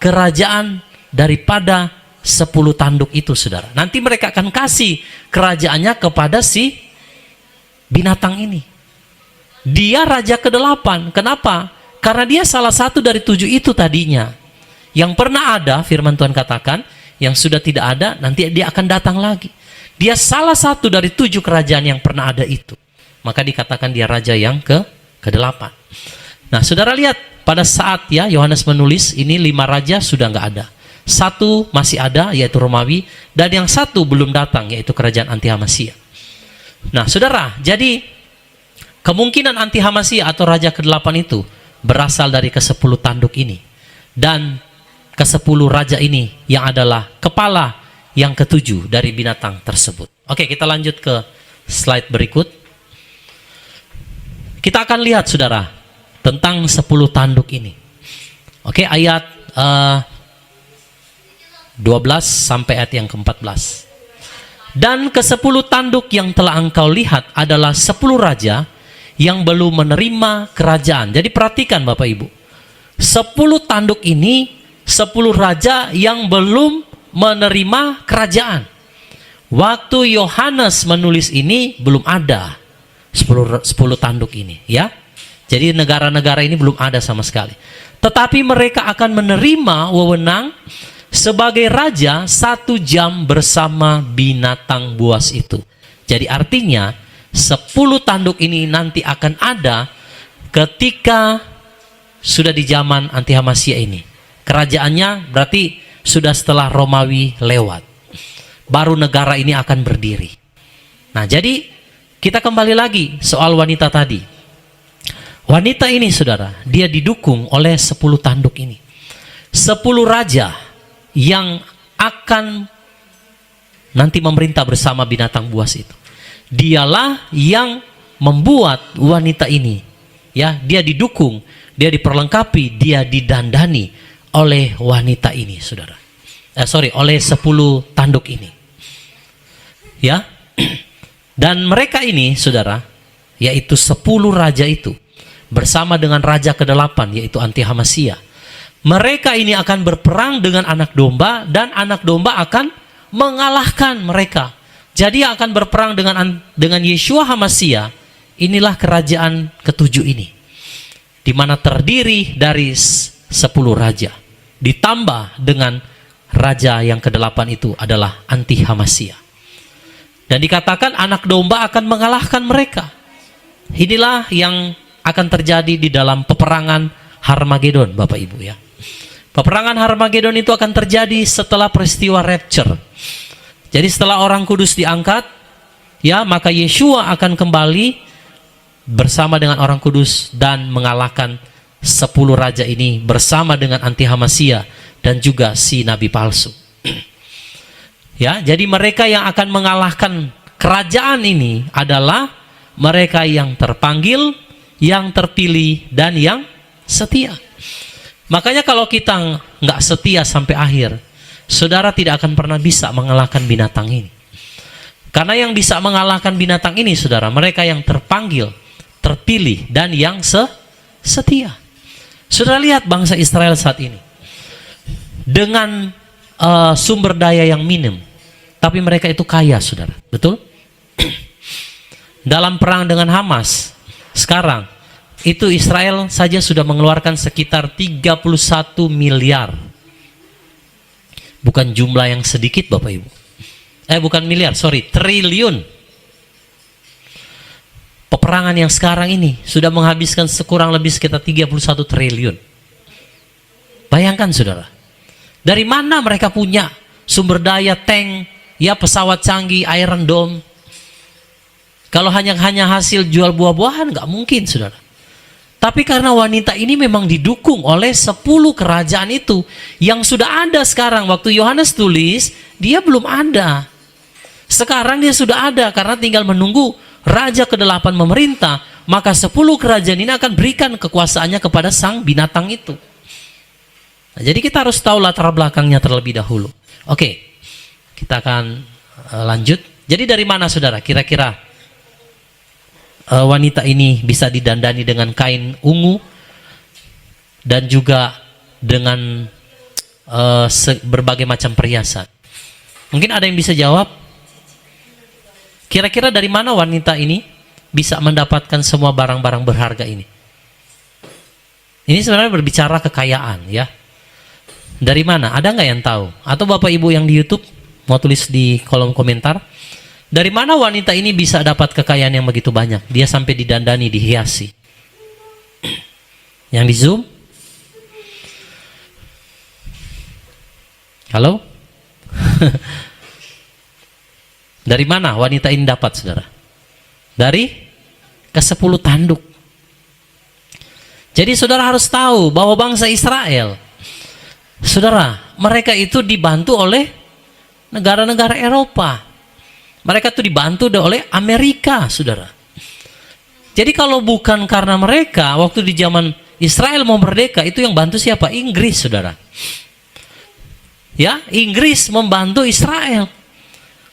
kerajaan daripada 10 tanduk itu, saudara. Nanti mereka akan kasih kerajaannya kepada si binatang ini. Dia raja ke-8. Kenapa? Karena dia salah satu dari 7 itu tadinya. Yang pernah ada, firman Tuhan katakan, yang sudah tidak ada, nanti dia akan datang lagi. Dia salah satu dari 7 kerajaan yang pernah ada itu. Maka dikatakan dia raja yang ke-8. Nah, saudara lihat, pada saat ya Yohanes menulis, ini 5 raja sudah nggak ada. 1 masih ada, yaitu Romawi, dan yang 1 belum datang, yaitu kerajaan anti-Hamasya. Nah, saudara, jadi kemungkinan anti-Hamasya atau raja ke-8 itu berasal dari ke-10 tanduk ini. Dan ke-10 raja ini yang adalah kepala yang ke-7 dari binatang tersebut. Oke, kita lanjut ke slide berikut. Kita akan lihat, saudara, tentang 10 tanduk ini. Oke, ayat 12 sampai ayat yang ke-14. Dan ke-10 tanduk yang telah engkau lihat adalah 10 raja yang belum menerima kerajaan. Jadi perhatikan Bapak Ibu. 10 tanduk ini 10 raja yang belum menerima kerajaan. Waktu Yohanes menulis ini belum ada 10 tanduk ini, ya. Jadi negara-negara ini belum ada sama sekali. Tetapi mereka akan menerima wewenang sebagai raja 1 jam bersama binatang buas itu. Jadi artinya 10 tanduk ini nanti akan ada ketika sudah di zaman anti-Hamasya ini. Kerajaannya berarti sudah setelah Romawi lewat. Baru negara ini akan berdiri. Nah, jadi kita kembali lagi soal wanita tadi. Wanita ini, saudara, dia didukung oleh 10 tanduk ini. 10 raja yang akan nanti memerintah bersama binatang buas itu. Dialah yang membuat wanita ini, ya, dia didukung, dia diperlengkapi, dia didandani oleh wanita ini, saudara. Oleh 10 tanduk ini. Ya. Dan mereka ini, saudara, yaitu 10 raja itu bersama dengan raja ke-8, yaitu anti-Hamasya. Mereka ini akan berperang dengan anak domba dan anak domba akan mengalahkan mereka. Jadi yang akan berperang dengan Yeshua HaMasyiah, inilah kerajaan ketujuh ini, di mana terdiri dari 10 raja, ditambah dengan raja yang ke-8 itu adalah anti HaMasyiah. Dan dikatakan anak domba akan mengalahkan mereka. Inilah yang akan terjadi di dalam peperangan Harmagedon, Bapak Ibu ya. Peperangan Harmagedon itu akan terjadi setelah peristiwa rapture. Jadi setelah orang kudus diangkat, ya, maka Yeshua akan kembali bersama dengan orang kudus dan mengalahkan 10 raja ini bersama dengan anti HaMasyiah dan juga si nabi palsu. Ya, jadi mereka yang akan mengalahkan kerajaan ini adalah mereka yang terpanggil, yang terpilih, dan yang setia. Makanya kalau kita nggak setia sampai akhir, saudara tidak akan pernah bisa mengalahkan binatang ini. Karena yang bisa mengalahkan binatang ini, saudara, mereka yang terpanggil, terpilih, dan yang setia. Saudara lihat bangsa Israel saat ini. Dengan sumber daya yang minim, tapi mereka itu kaya, saudara. Betul? Dalam perang dengan Hamas, sekarang, itu Israel saja sudah mengeluarkan sekitar 31 miliar. Bukan jumlah yang sedikit, Bapak Ibu. Bukan miliar, sorry, triliun. Peperangan yang sekarang ini sudah menghabiskan sekurang lebih sekitar 31 triliun. Bayangkan, saudara. Dari mana mereka punya sumber daya tank, ya, pesawat canggih, Iron Dome? Kalau hanya hasil jual buah-buahan, nggak mungkin, saudara. Tapi karena wanita ini memang didukung oleh 10 kerajaan itu yang sudah ada sekarang. Waktu Yohanes tulis, dia belum ada. Sekarang dia sudah ada karena tinggal menunggu raja ke-8 memerintah. Maka 10 kerajaan ini akan berikan kekuasaannya kepada sang binatang itu. Nah, jadi kita harus tahu latar belakangnya terlebih dahulu. Oke, kita akan lanjut. Jadi dari mana, saudara, kira-kira wanita ini bisa didandani dengan kain ungu dan juga dengan berbagai macam perhiasan? Mungkin ada yang bisa jawab? Kira-kira dari mana wanita ini bisa mendapatkan semua barang-barang berharga ini? Ini sebenarnya berbicara kekayaan, ya. Dari mana? Ada nggak yang tahu? Atau Bapak Ibu yang di YouTube mau tulis di kolom komentar. Dari mana wanita ini bisa dapat kekayaan yang begitu banyak? Dia sampai didandani, dihiasi. Yang di Zoom? Halo? Dari mana wanita ini dapat, saudara? Dari ke-10 tanduk. Jadi saudara harus tahu bahwa bangsa Israel, saudara, mereka itu dibantu oleh negara-negara Eropa. Mereka itu dibantu oleh Amerika, saudara. Jadi kalau bukan karena mereka, waktu di zaman Israel mau merdeka, itu yang bantu siapa? Inggris, saudara. Ya, Inggris membantu Israel.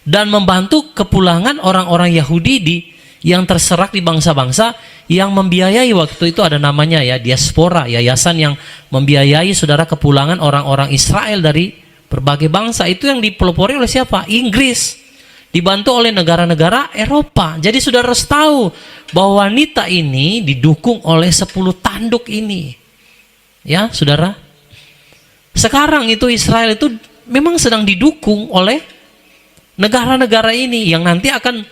Dan membantu kepulangan orang-orang Yahudi yang terserak di bangsa-bangsa yang membiayai, waktu itu ada namanya ya, diaspora, yayasan yang membiayai, saudara, kepulangan orang-orang Israel dari berbagai bangsa. Itu yang dipelopori oleh siapa? Inggris. Dibantu oleh negara-negara Eropa. Jadi saudara harus tahu bahwa wanita ini didukung oleh 10 tanduk ini. Ya, saudara. Sekarang itu Israel itu memang sedang didukung oleh negara-negara ini yang nanti akan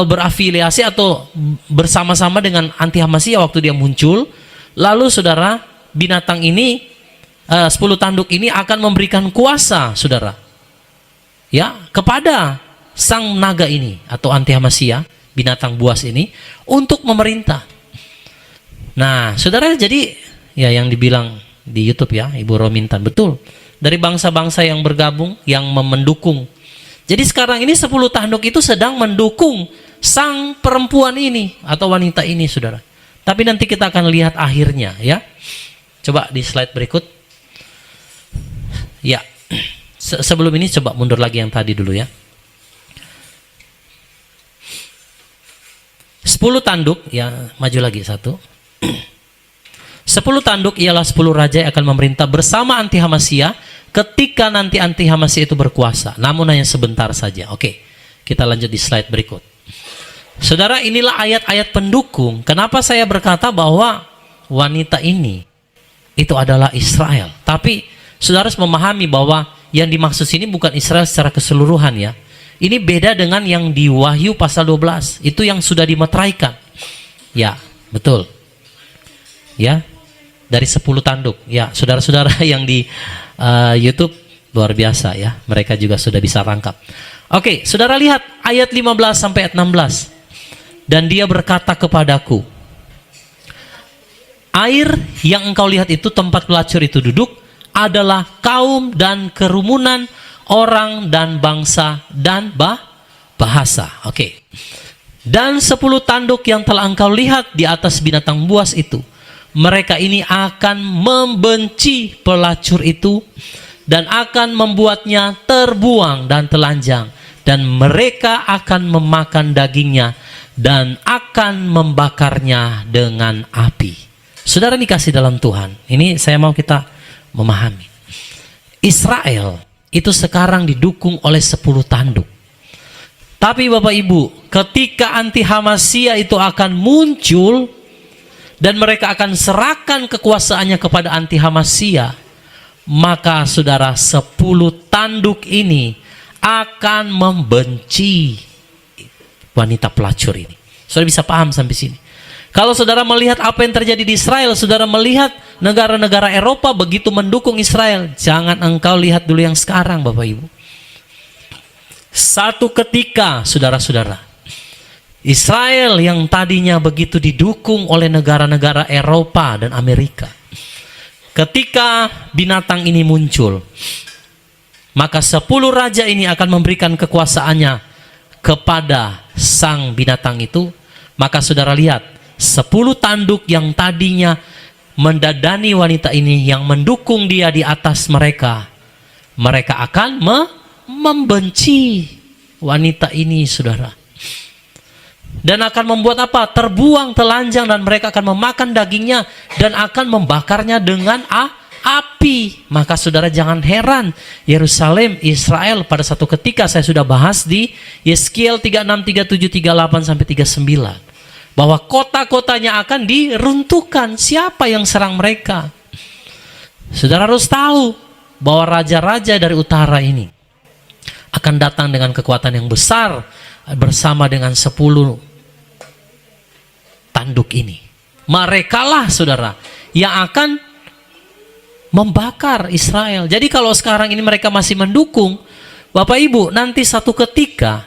berafiliasi atau bersama-sama dengan anti HaMasyiah waktu dia muncul. Lalu saudara, binatang ini 10 tanduk ini akan memberikan kuasa, saudara, ya, kepada sang naga ini atau anti HaMasyiah, binatang buas ini, untuk memerintah. Nah, saudara, jadi ya yang dibilang di YouTube ya, Ibu Romintan, betul. Dari bangsa-bangsa yang bergabung, yang mendukung. Jadi sekarang ini 10 tanduk itu sedang mendukung sang perempuan ini atau wanita ini, saudara. Tapi nanti kita akan lihat akhirnya, ya. Coba di slide berikut. Ya, sebelum ini coba mundur lagi yang tadi dulu ya. 10 tanduk, ya, maju lagi satu. 10 10 tanduk ialah 10 raja yang akan memerintah bersama anti Hamasya ketika nanti anti Hamasya itu berkuasa. Namun hanya sebentar saja. Oke, kita lanjut di slide berikut. Saudara, inilah ayat-ayat pendukung. Kenapa saya berkata bahwa wanita ini itu adalah Israel. Tapi saudara harus memahami bahwa yang dimaksud sini bukan Israel secara keseluruhan ya. Ini beda dengan yang di Wahyu pasal 12. Itu yang sudah dimeteraikan. Ya, betul. Ya, dari 10 tanduk. Ya, saudara-saudara yang di YouTube luar biasa ya. Mereka juga sudah bisa rangkap. Oke, saudara lihat ayat 15 sampai ayat 16. Dan dia berkata kepadaku, air yang engkau lihat itu, tempat pelacur itu duduk, adalah kaum dan kerumunan orang dan bangsa dan bahasa. Oke. Dan 10 tanduk yang telah engkau lihat di atas binatang buas itu, mereka ini akan membenci pelacur itu dan akan membuatnya terbuang dan telanjang, dan mereka akan memakan dagingnya dan akan membakarnya dengan api. Saudara dikasih dalam Tuhan, ini saya mau kita memahami. Israel itu sekarang didukung oleh 10 tanduk. Tapi Bapak Ibu, ketika anti Hamasya itu akan muncul dan mereka akan serahkan kekuasaannya kepada anti Hamasya, maka saudara 10 tanduk ini akan membenci wanita pelacur ini. Saudara bisa paham sampai sini? Kalau saudara melihat apa yang terjadi di Israel, saudara melihat negara-negara Eropa begitu mendukung Israel. Jangan engkau lihat dulu yang sekarang, Bapak Ibu. Satu ketika, saudara-saudara, Israel yang tadinya begitu didukung oleh negara-negara Eropa dan Amerika, ketika binatang ini muncul, maka 10 raja ini akan memberikan kekuasaannya kepada sang binatang itu. Maka saudara lihat, 10 tanduk yang tadinya mendadani wanita ini, yang mendukung dia di atas mereka, mereka akan membenci wanita ini, saudara. Dan akan membuat apa? Terbuang, telanjang, dan mereka akan memakan dagingnya dan akan membakarnya dengan api. Maka saudara jangan heran, Yerusalem, Israel pada satu ketika, saya sudah bahas di Yeskiel 36, 37, 38 sampai 39, bahwa kota-kotanya akan diruntuhkan. Siapa yang serang mereka? Saudara harus tahu bahwa raja-raja dari utara ini akan datang dengan kekuatan yang besar bersama dengan 10 tanduk ini. Merekalah saudara yang akan membakar Israel. Jadi kalau sekarang ini mereka masih mendukung, Bapak Ibu, nanti satu ketika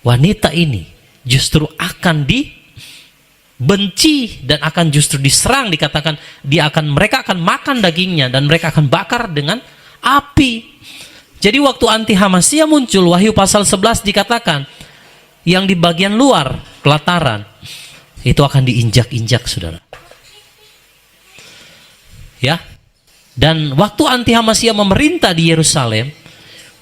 wanita ini justru akan dibenci dan akan justru diserang. Dikatakan mereka akan makan dagingnya dan mereka akan bakar dengan api. Jadi waktu anti Hamasya muncul, Wahyu pasal 11 dikatakan yang di bagian luar pelataran itu akan diinjak-injak, saudara. Ya. Dan waktu anti Hamasya memerintah di Yerusalem,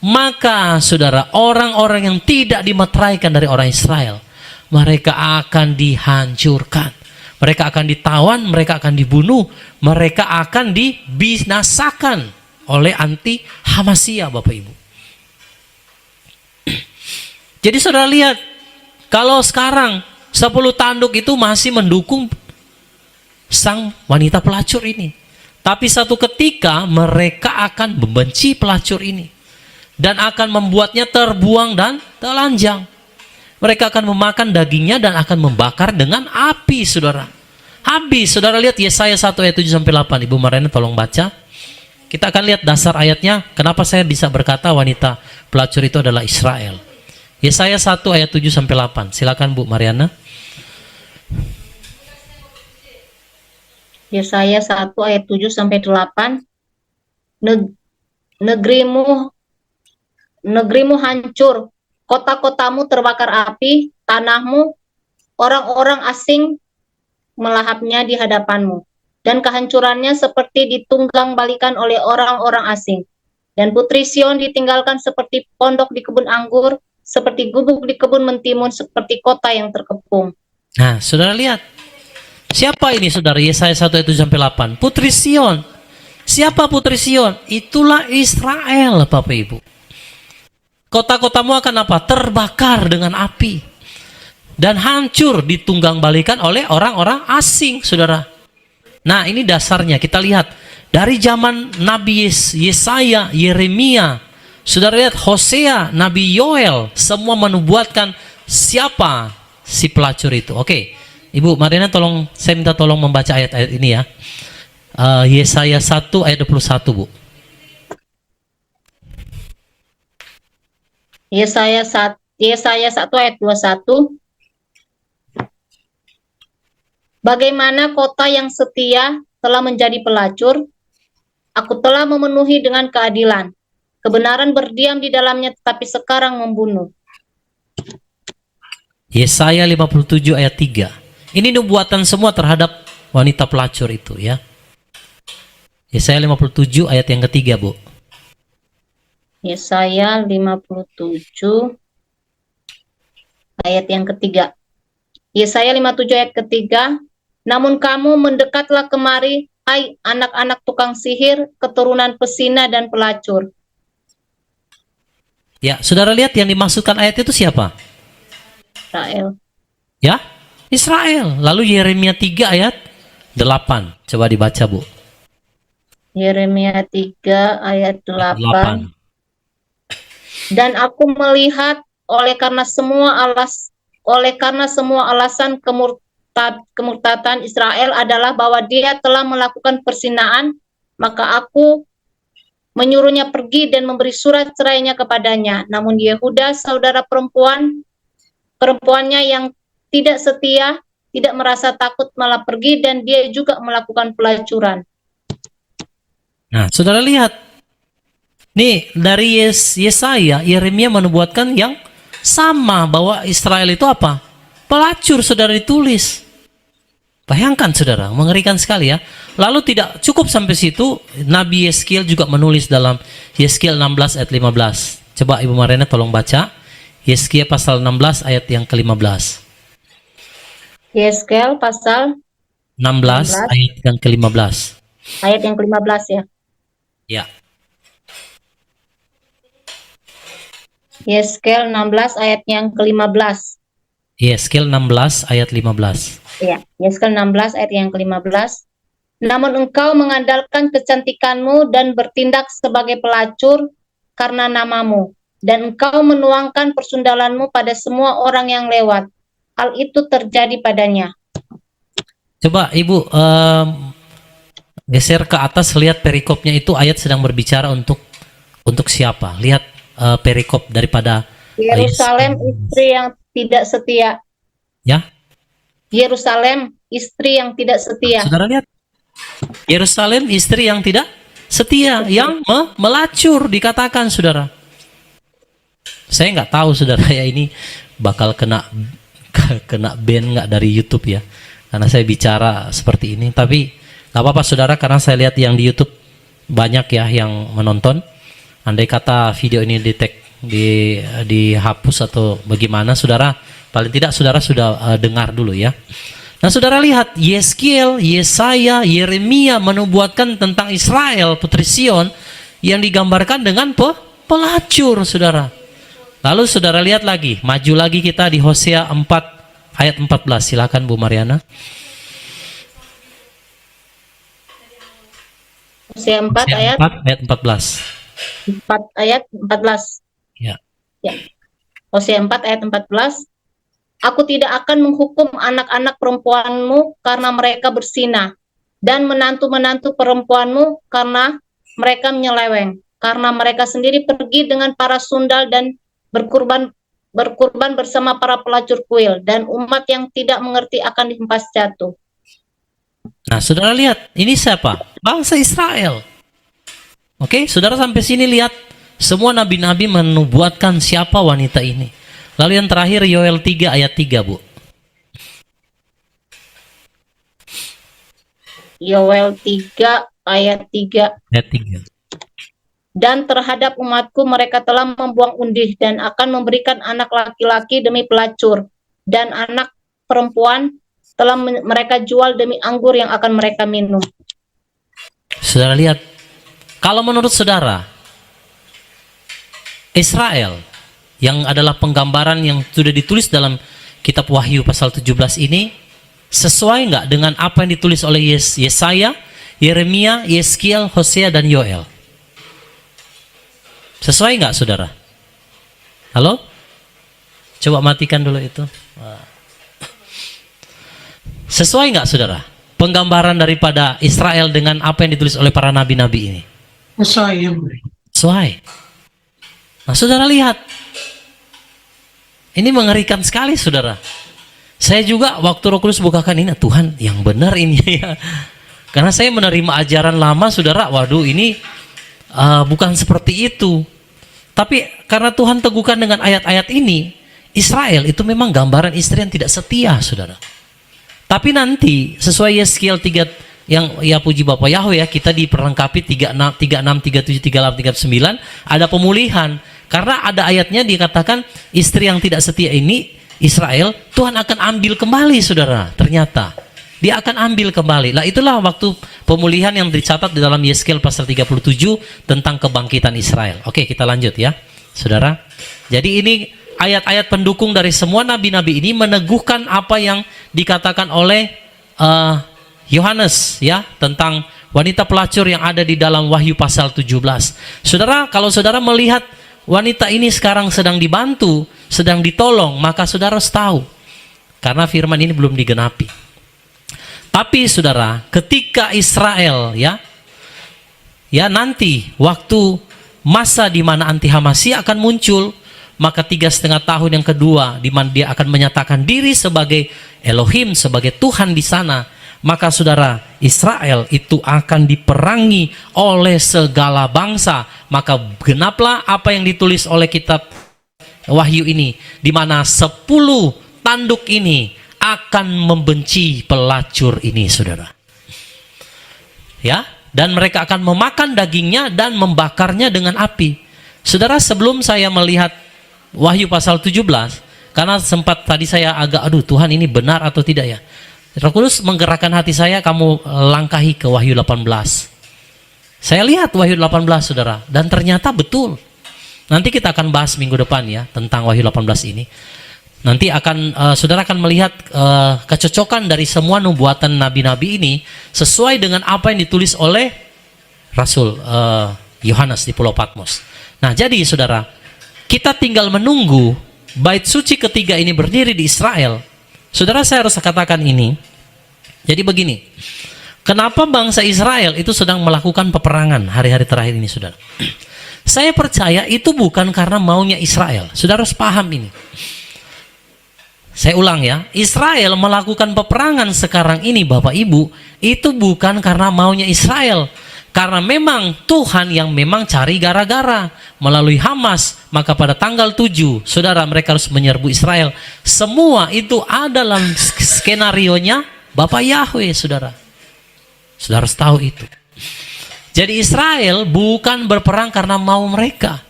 maka saudara, orang-orang yang tidak dimeteraikan dari orang Israel, mereka akan dihancurkan. Mereka akan ditawan, mereka akan dibunuh, mereka akan dibinasakan oleh anti Hamasya, Bapak Ibu. Jadi saudara lihat, kalau sekarang 10 tanduk itu masih mendukung sang wanita pelacur ini. Tapi satu ketika mereka akan membenci pelacur ini dan akan membuatnya terbuang dan telanjang. Mereka akan memakan dagingnya dan akan membakar dengan api, saudara. Habis, saudara lihat Yesaya 1 ayat 7 sampai 8. Ibu Mariana tolong baca. Kita akan lihat dasar ayatnya, kenapa saya bisa berkata wanita pelacur itu adalah Israel. Yesaya 1 ayat 7 sampai 8. Silakan Bu Mariana. Yesaya 1 ayat 7 sampai 8. Negerimu hancur, kota-kotamu terbakar api, tanahmu, orang-orang asing melahapnya di hadapanmu. Dan kehancurannya seperti ditunggang balikan oleh orang-orang asing. Dan putri Sion ditinggalkan seperti pondok di kebun anggur, seperti gubuk di kebun mentimun, seperti kota yang terkepung. Nah, saudara lihat, Siapa ini saudara? Yesaya 1 ayat 7 sampai 8. Putri Sion. Siapa Putri Sion? Itulah Israel, Bapak Ibu. Kota-kotamu akan apa? Terbakar dengan api. Dan hancur ditunggang balikan oleh orang-orang asing, saudara. Nah, ini dasarnya. Kita lihat. Dari zaman Nabi Yesaya, Yeremia, saudara lihat Hosea, Nabi Yoel, semua menubuatkan siapa si pelacur itu. Oke, Ibu Mariana tolong, saya minta tolong membaca ayat-ayat ini ya. Yesaya 1 ayat 21, Bu. Yesaya 1 ayat 21. Bagaimana kota yang setia telah menjadi pelacur? Aku telah memenuhi dengan keadilan. Kebenaran berdiam di dalamnya, tetapi sekarang membunuh. Yesaya 57 ayat 3. Ini nubuatan semua terhadap wanita pelacur itu ya. Yesaya 57 ayat yang ketiga, Bu. Yesaya 57 ayat yang ketiga. Yesaya 57 ayat ketiga. Namun kamu mendekatlah kemari, hai anak-anak tukang sihir, keturunan pesina dan pelacur. Ya, saudara lihat yang dimaksudkan ayat itu siapa? Israel. Ya, Israel. Lalu Yeremia 3 ayat 8. Coba dibaca, Bu. Yeremia 3 ayat 8. 8. Dan aku melihat oleh karena semua alasan kemurtatan Israel adalah bahwa dia telah melakukan perzinaan, maka aku menyuruhnya pergi dan memberi surat cerainya kepadanya. Namun Yehuda, saudara perempuannya yang tidak setia, tidak merasa takut, malah pergi dan dia juga melakukan pelacuran. Nah, saudara lihat. Nih, dari Yesaya, Yeremia menubuatkan yang sama, bahwa Israel itu apa? Pelacur, saudara, ditulis. Bayangkan, saudara, mengerikan sekali ya. Lalu tidak cukup sampai situ, Nabi Yeskiel juga menulis dalam Yeskiel 16 ayat 15. Coba Ibu Mariana tolong baca. Yeskiel pasal 16 ayat yang ke-15. Yeskiel pasal 16 ayat yang ke-15. Ayat yang ke-15 ya. Ya. Yeskiel 16 ayat yang ke-15. Yeskiel 16 ayat 15. Ya, Yeskiel 16 ayat yang ke-15. Namun engkau mengandalkan kecantikanmu dan bertindak sebagai pelacur karena namamu, dan engkau menuangkan persundalanmu pada semua orang yang lewat. Hal itu terjadi padanya. Coba Ibu geser ke atas, lihat perikopnya itu, ayat sedang berbicara untuk siapa? Lihat perikop daripada Yerusalem istri yang tidak setia. Ya. Yerusalem istri yang tidak setia. Saudara lihat. Yerusalem istri yang tidak setia, yang melacur dikatakan, saudara. Saya nggak tahu, saudara, ya ini bakal kena ban nggak dari YouTube ya, karena saya bicara seperti ini. Tapi nggak apa-apa, saudara, karena saya lihat yang di YouTube banyak ya yang menonton. Andai kata video ini dihapus atau bagaimana, saudara, paling tidak saudara sudah dengar dulu ya. Nah, saudara lihat, Yeskiel, Yesaya, Yeremia menubuatkan tentang Israel, Putri Sion, yang digambarkan dengan pelacur, saudara. Lalu saudara lihat lagi, maju lagi kita di Hosea 4 ayat 14. Silakan Bu Mariana. Hosea 4 ayat 14. 4 ayat 14. Ya. Ya. Hosea 4 ayat 14. Aku tidak akan menghukum anak-anak perempuanmu karena mereka berzina, dan menantu-menantu perempuanmu karena mereka menyeleweng, karena mereka sendiri pergi dengan para sundal dan berkurban bersama para pelacur kuil, dan umat yang tidak mengerti akan dihempas jatuh. Nah, saudara lihat, ini siapa? Bangsa Israel. Oke, saudara sampai sini lihat, semua nabi-nabi menubuatkan siapa wanita ini. Lalu yang terakhir Yoel 3 ayat 3, Bu. Yoel 3 ayat 3. Ayat 3. Dan terhadap umatku mereka telah membuang undih dan akan memberikan anak laki-laki demi pelacur dan anak perempuan telah mereka jual demi anggur yang akan mereka minum. Saudara lihat, kalau menurut saudara, Israel yang adalah penggambaran yang sudah ditulis dalam kitab Wahyu pasal 17 ini, sesuai nggak dengan apa yang ditulis oleh Yesaya, Yeremia, Yeskiel, Hosea, dan Yoel? Sesuai nggak saudara? Halo? Coba matikan dulu itu. Sesuai nggak saudara? Penggambaran daripada Israel dengan apa yang ditulis oleh para nabi-nabi ini? Sesuai. Nah saudara lihat, ini mengerikan sekali saudara. Saya juga waktu Roh Kudus bukakan ini, Tuhan yang benar ini ya. Karena saya menerima ajaran lama saudara, waduh ini bukan seperti itu. Tapi karena Tuhan teguhkan dengan ayat-ayat ini, Israel itu memang gambaran istri yang tidak setia saudara. Tapi nanti sesuai Yeskiel 3 yang ya puji Bapa Yahweh ya, kita diperlengkapi 36, 37, 38, 39 ada pemulihan. Karena ada ayatnya dikatakan istri yang tidak setia ini Israel Tuhan akan ambil kembali saudara. Ternyata dia akan ambil kembali. Lah itulah waktu pemulihan yang dicatat di dalam Yeskiel pasal 37 tentang kebangkitan Israel. Oke, kita lanjut ya saudara. Jadi ini ayat-ayat pendukung dari semua nabi-nabi ini meneguhkan apa yang dikatakan oleh Yohanes ya tentang wanita pelacur yang ada di dalam Wahyu pasal 17. Saudara, kalau saudara melihat wanita ini sekarang sedang dibantu, sedang ditolong, maka saudara harus tahu karena firman ini belum digenapi. Tapi saudara, ketika Israel ya nanti waktu masa di mana anti-Hamasi akan muncul, maka 3,5 tahun yang kedua di mana dia akan menyatakan diri sebagai Elohim, sebagai Tuhan di sana, maka saudara, Israel itu akan diperangi oleh segala bangsa. Maka genaplah apa yang ditulis oleh kitab Wahyu ini, di mana 10 tanduk ini akan membenci pelacur ini saudara. Ya, dan mereka akan memakan dagingnya dan membakarnya dengan api. Saudara, sebelum saya melihat Wahyu pasal 17, karena sempat tadi saya agak, aduh Tuhan ini benar atau tidak ya. Roh Kudus menggerakkan hati saya, kamu langkahi ke Wahyu 18. Saya lihat Wahyu 18 saudara, dan ternyata betul. Nanti kita akan bahas minggu depan ya, tentang Wahyu 18 ini. Nanti akan, saudara akan melihat kecocokan dari semua nubuatan nabi-nabi ini, sesuai dengan apa yang ditulis oleh Rasul Yohanes di Pulau Patmos. Nah jadi saudara, kita tinggal menunggu bait suci ketiga ini berdiri di Israel. Saudara, saya harus katakan ini. Jadi begini, kenapa bangsa Israel itu sedang melakukan peperangan hari-hari terakhir ini saudara? Saya percaya itu bukan karena maunya Israel. Saudara harus paham ini. Saya ulang ya, Israel melakukan peperangan sekarang ini Bapak Ibu, itu bukan karena maunya Israel. Karena memang Tuhan yang memang cari gara-gara melalui Hamas, maka pada tanggal 7, saudara, mereka harus menyerbu Israel. Semua itu ada dalam skenarionya Bapak Yahweh, saudara. Saudara harus tahu itu. Jadi Israel bukan berperang karena mau mereka.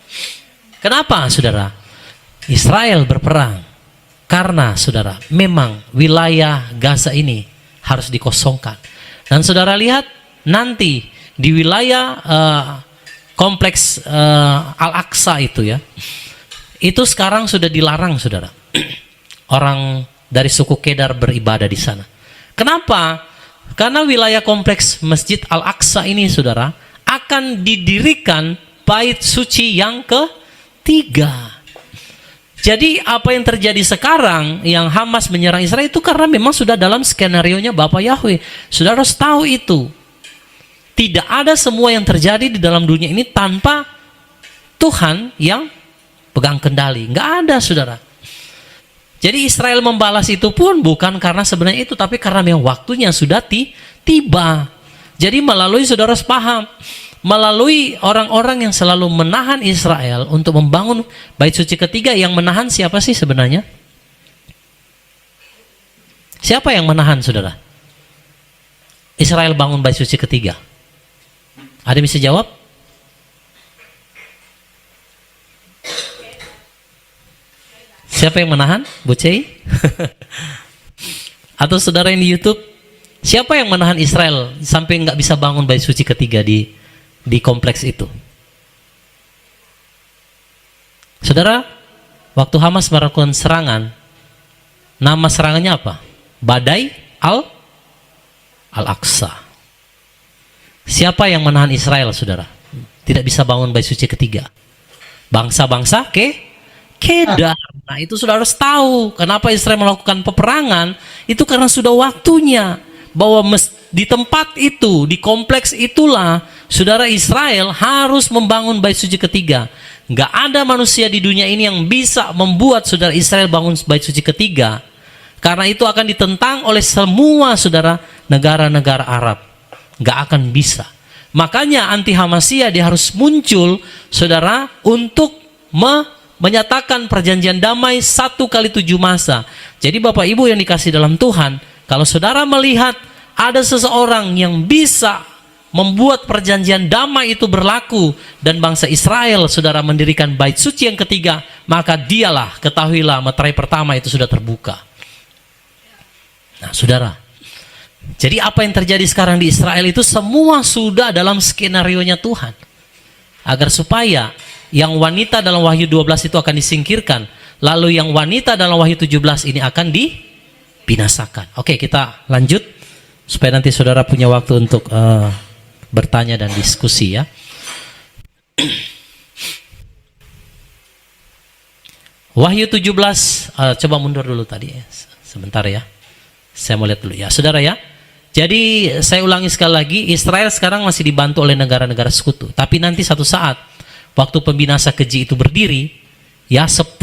Kenapa, saudara? Israel berperang karena, saudara, memang wilayah Gaza ini harus dikosongkan. Dan saudara lihat nanti di wilayah kompleks Al-Aqsa itu ya, itu sekarang sudah dilarang saudara, orang dari suku Kedar beribadah di sana. Kenapa? Karena wilayah kompleks Masjid Al-Aqsa ini saudara akan didirikan bait suci yang ketiga. Jadi apa yang terjadi sekarang yang Hamas menyerang Israel itu karena memang sudah dalam skenarionya Bapak Yahweh. Saudara harus tahu itu. Tidak ada semua yang terjadi di dalam dunia ini tanpa Tuhan yang pegang kendali. Nggak ada saudara. Jadi Israel membalas itu pun bukan karena sebenarnya itu, tapi karena memang waktunya sudah tiba. Jadi melalui, saudara harus paham, melalui orang-orang yang selalu menahan Israel untuk membangun bait suci ketiga, yang menahan siapa sih sebenarnya? Siapa yang menahan saudara? Israel bangun bait suci ketiga. Ada yang bisa jawab? Siapa yang menahan? Bu Cei? Atau saudara yang di YouTube, siapa yang menahan Israel sampai nggak bisa bangun bait suci ketiga di kompleks itu? Saudara, waktu Hamas melakukan serangan, nama serangannya apa? Badai Al-Aqsa. Siapa yang menahan Israel, saudara? Tidak bisa bangun bait suci ketiga. Bangsa-bangsa Kedar. Nah, itu saudara harus tahu kenapa Israel melakukan peperangan. Itu karena sudah waktunya bahwa di tempat itu, di kompleks itulah, saudara, Israel harus membangun bait suci ketiga. Nggak ada manusia di dunia ini yang bisa membuat saudara Israel bangun bait suci ketiga. Karena itu akan ditentang oleh semua saudara negara-negara Arab. Nggak akan bisa. Makanya anti Hamasiyah dia harus muncul saudara untuk menyatakan perjanjian damai 1 kali 7 masa. Jadi Bapak Ibu yang dikasih dalam Tuhan, kalau saudara melihat ada seseorang yang bisa membuat perjanjian damai itu berlaku dan bangsa Israel saudara mendirikan bait suci yang ketiga, maka dialah, ketahuilah, meterai pertama itu sudah terbuka. Nah saudara, jadi apa yang terjadi sekarang di Israel itu semua sudah dalam skenarionya Tuhan, agar supaya yang wanita dalam Wahyu 12 itu akan disingkirkan, lalu yang wanita dalam Wahyu 17 ini akan dibinasakan. Oke, kita lanjut supaya nanti saudara punya waktu untuk bertanya dan diskusi ya. Wahyu 17, coba mundur dulu tadi ya. Sebentar ya. Saya mau lihat dulu ya, saudara ya. Jadi saya ulangi sekali lagi, Israel sekarang masih dibantu oleh negara-negara sekutu. Tapi nanti satu saat, waktu pembinasa keji itu berdiri, ya 10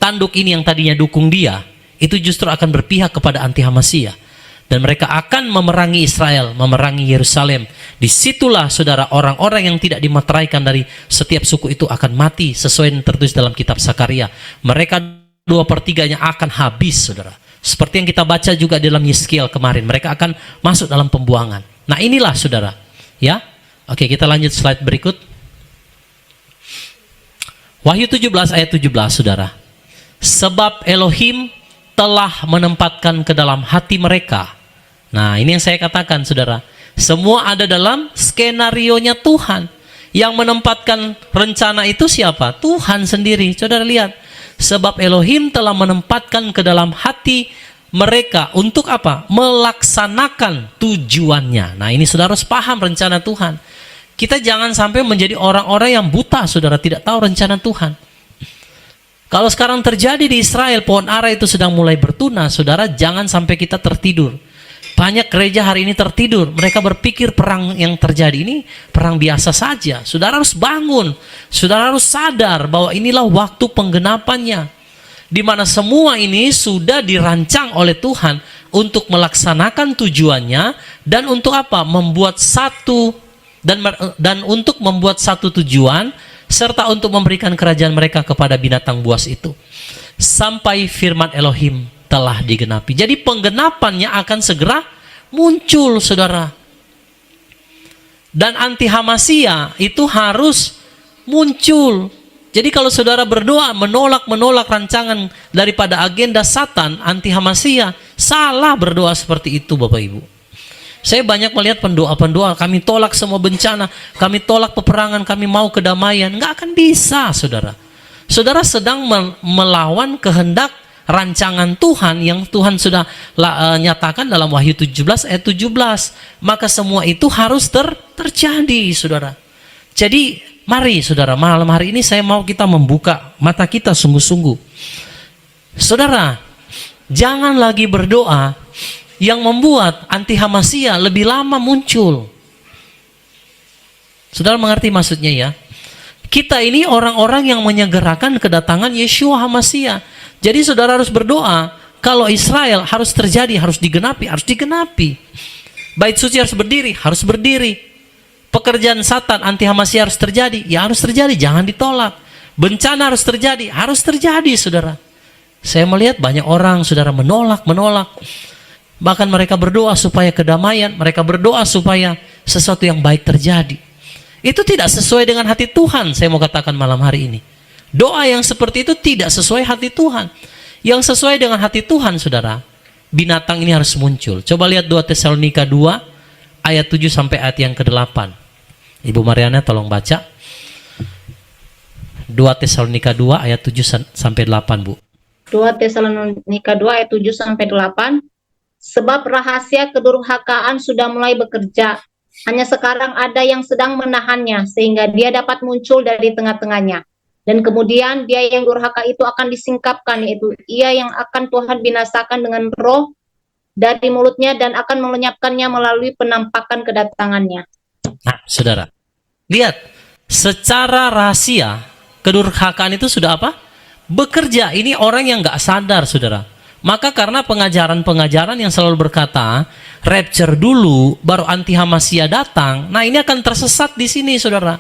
tanduk ini yang tadinya dukung dia, itu justru akan berpihak kepada anti Hamasiyah. Dan mereka akan memerangi Israel, memerangi Yerusalem. Disitulah saudara orang-orang yang tidak dimeteraikan dari setiap suku itu akan mati sesuai yang tertulis dalam kitab Sakaria. Mereka 2/3-nya akan habis saudara. Seperti yang kita baca juga dalam Yeskiel kemarin, mereka akan masuk dalam pembuangan. Nah inilah saudara, ya. Oke, kita lanjut slide berikut. Wahyu 17 ayat 17 saudara. Sebab Elohim telah menempatkan ke dalam hati mereka. Nah ini yang saya katakan saudara, semua ada dalam skenarionya Tuhan. Yang menempatkan rencana itu siapa? Tuhan sendiri. Saudara lihat, sebab Elohim telah menempatkan ke dalam hati mereka untuk apa? Melaksanakan tujuannya. Nah ini saudara harus paham rencana Tuhan. Kita jangan sampai menjadi orang-orang yang buta, saudara, tidak tahu rencana Tuhan. Kalau sekarang terjadi di Israel, pohon ara itu sedang mulai bertunas, saudara, jangan sampai kita tertidur. Banyak gereja hari ini tertidur. Mereka berpikir perang yang terjadi ini perang biasa saja. Saudara harus bangun. Saudara harus sadar bahwa inilah waktu penggenapannya, di mana semua ini sudah dirancang oleh Tuhan untuk melaksanakan tujuannya dan untuk apa? Membuat satu dan untuk membuat satu tujuan serta untuk memberikan kerajaan mereka kepada binatang buas itu sampai firman Elohim telah digenapi. Jadi penggenapannya akan segera muncul saudara. Dan anti Hamasiyah itu harus muncul. Jadi kalau saudara berdoa menolak rancangan daripada agenda Satan, anti Hamasiyah, salah berdoa seperti itu Bapak Ibu. Saya banyak melihat pendoa-pendoa, kami tolak semua bencana, kami tolak peperangan, kami mau kedamaian. Nggak akan bisa saudara. Saudara sedang melawan kehendak rancangan Tuhan yang Tuhan sudah nyatakan dalam Wahyu 17 ayat 17. Maka semua itu harus terjadi saudara. Jadi mari saudara, malam hari ini saya mau kita membuka mata kita sungguh-sungguh. Saudara, jangan lagi berdoa yang membuat anti Hamasiyah lebih lama muncul. Saudara mengerti maksudnya ya? Kita ini orang-orang yang menyegerakan kedatangan Yeshua Hamasiyah. Jadi saudara harus berdoa, kalau Israel harus terjadi, harus digenapi, harus digenapi. Bait suci harus berdiri. Pekerjaan Satan anti Hamasiyah harus terjadi, ya harus terjadi, jangan ditolak. Bencana harus terjadi saudara. Saya melihat banyak orang saudara menolak. Bahkan mereka berdoa supaya kedamaian, mereka berdoa supaya sesuatu yang baik terjadi. Itu tidak sesuai dengan hati Tuhan, saya mau katakan malam hari ini. Doa yang seperti itu tidak sesuai hati Tuhan. Yang sesuai dengan hati Tuhan, saudara, binatang ini harus muncul. Coba lihat 2 Tesalonika 2 ayat 7 sampai ayat yang ke-8. Ibu Mariana tolong baca. 2 Tesalonika 2 ayat 7 sampai 8, Bu. 2 Tesalonika 2 ayat 7 sampai 8. Sebab rahasia kedurhakaan sudah mulai bekerja. Hanya sekarang ada yang sedang menahannya sehingga dia dapat muncul dari tengah-tengahnya. Dan kemudian dia yang durhaka itu akan disingkapkan, yaitu ia yang akan Tuhan binasakan dengan roh dari mulutnya dan akan melenyapkannya melalui penampakan kedatangannya. Nah, saudara, lihat, secara rahasia kedurhakaan itu sudah apa? Bekerja. Ini orang yang nggak sadar, saudara. Maka karena pengajaran-pengajaran yang selalu berkata rapture dulu, baru anti Hamasia datang, nah ini akan tersesat di sini, saudara.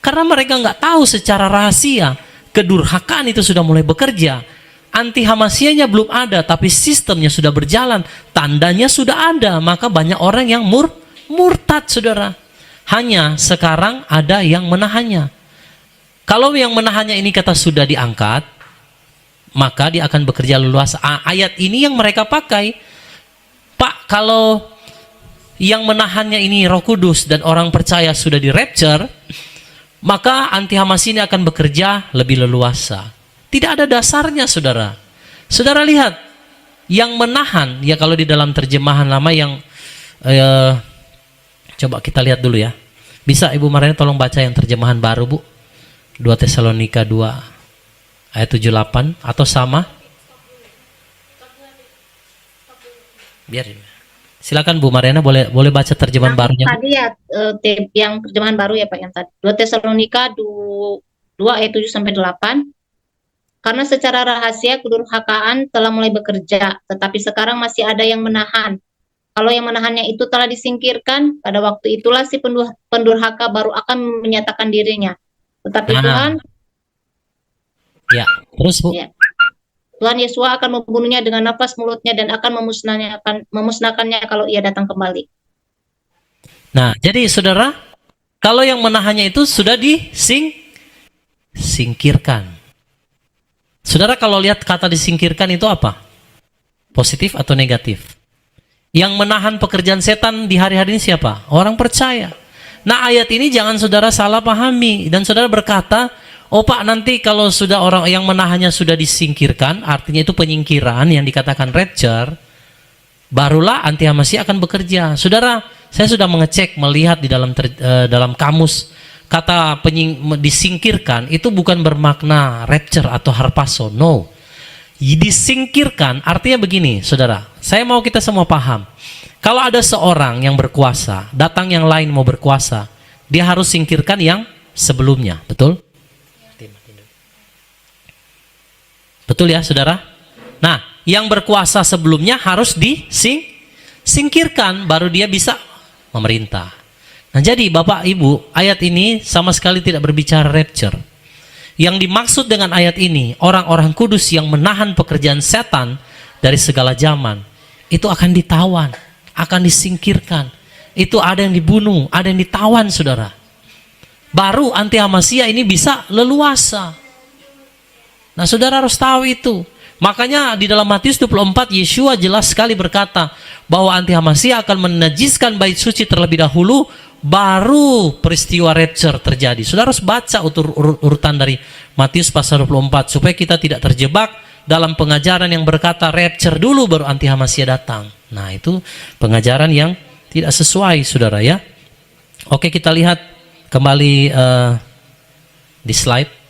Karena mereka nggak tahu secara rahasia kedurhakaan itu sudah mulai bekerja. Anti Hamasianya belum ada, tapi sistemnya sudah berjalan, tandanya sudah ada. Maka banyak orang yang murtad, saudara. Hanya sekarang ada yang menahannya. Kalau yang menahannya ini kata sudah diangkat, maka dia akan bekerja leluasa. Ayat ini yang mereka pakai. Pak, kalau yang menahannya ini Roh Kudus dan orang percaya sudah di rapture, maka anti Hamas ini akan bekerja lebih leluasa. Tidak ada dasarnya, saudara. Saudara lihat, yang menahan, ya kalau di dalam terjemahan lama yang coba kita lihat dulu ya. Bisa Ibu Mariana tolong baca yang terjemahan baru, Bu? 2 Tesalonika 2 ayat 78 atau sama? Biarin. Silakan Bu Mariana, boleh baca terjemahan barunya. Tadi ya yang terjemahan baru ya Pak, yang tadi 2 Tesalonika 2 ayat 7 sampai 8. Karena secara rahasia kedurhakaan telah mulai bekerja, tetapi sekarang masih ada yang menahan. Kalau yang menahannya itu telah disingkirkan, pada waktu itulah si pendurhaka baru akan menyatakan dirinya. Tetapi Tuhan, ya, terus Bu. Ya, Tuhan Yesus akan membunuhnya dengan nafas mulutnya dan akan memusnahkannya kalau ia datang kembali. Nah, jadi saudara, kalau yang menahannya itu sudah disingkirkan. Saudara, kalau lihat kata disingkirkan itu apa? Positif atau negatif? Yang menahan pekerjaan setan di hari-hari ini siapa? Orang percaya. Nah, ayat ini jangan saudara salah pahami. Dan saudara berkata, oh Pak, nanti kalau sudah orang yang menahannya sudah disingkirkan, artinya itu penyingkiran yang dikatakan rapture, barulah anti Hamasi akan bekerja. Saudara, saya sudah mengecek, melihat di dalam kamus, kata disingkirkan itu bukan bermakna rapture atau harpazo, no. Disingkirkan artinya begini, saudara. Saya mau kita semua paham. Kalau ada seorang yang berkuasa, datang yang lain mau berkuasa, dia harus singkirkan yang sebelumnya, betul? Betul ya, saudara? Nah, yang berkuasa sebelumnya harus disingkirkan, baru dia bisa memerintah. Nah, jadi Bapak Ibu, ayat ini sama sekali tidak berbicara rapture. Yang dimaksud dengan ayat ini, orang-orang kudus yang menahan pekerjaan setan dari segala zaman, itu akan ditawan, akan disingkirkan. Itu ada yang dibunuh, ada yang ditawan, saudara. Baru anti Hamasia ini bisa leluasa. Nah, saudara harus tahu itu. Makanya di dalam Matius 24, Yeshua jelas sekali berkata bahwa anti Hamasia akan menajiskan bait suci terlebih dahulu, baru peristiwa rapture terjadi. Saudara harus baca urutan dari Matius pasal 24 supaya kita tidak terjebak dalam pengajaran yang berkata rapture dulu baru anti Hamasia datang. Nah, itu pengajaran yang tidak sesuai, saudara ya. Oke, kita lihat kembali di slide.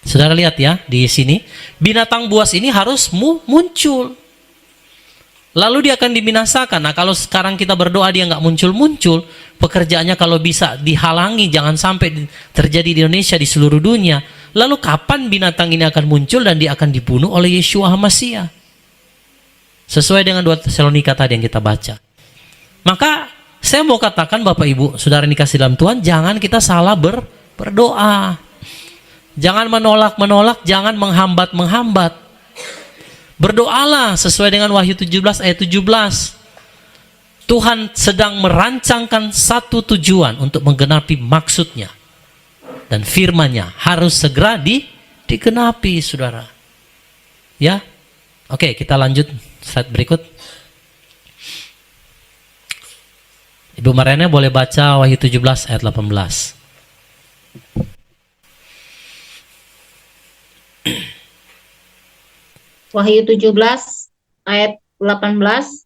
Saudara lihat ya, di sini binatang buas ini harus muncul. Lalu dia akan dibinasakan. Nah, kalau sekarang kita berdoa dia nggak muncul-muncul, pekerjaannya kalau bisa dihalangi, jangan sampai terjadi di Indonesia, di seluruh dunia. Lalu kapan binatang ini akan muncul dan dia akan dibunuh oleh Yeshua HaMashiach? Sesuai dengan 2 Tesalonika tadi yang kita baca. Maka saya mau katakan Bapak Ibu, saudara yang dikasih dalam Tuhan, jangan kita salah berdoa. Jangan menolak-menolak, jangan menghambat-menghambat. Berdoalah sesuai dengan Wahyu 17 ayat 17. Tuhan sedang merancangkan satu tujuan untuk menggenapi maksudnya. Dan firman-Nya harus segera digenapi, saudara. Ya, oke, kita lanjut slide berikut. Ibu Mariana boleh baca Wahyu 17 ayat 18. Wahyu 17 ayat 18.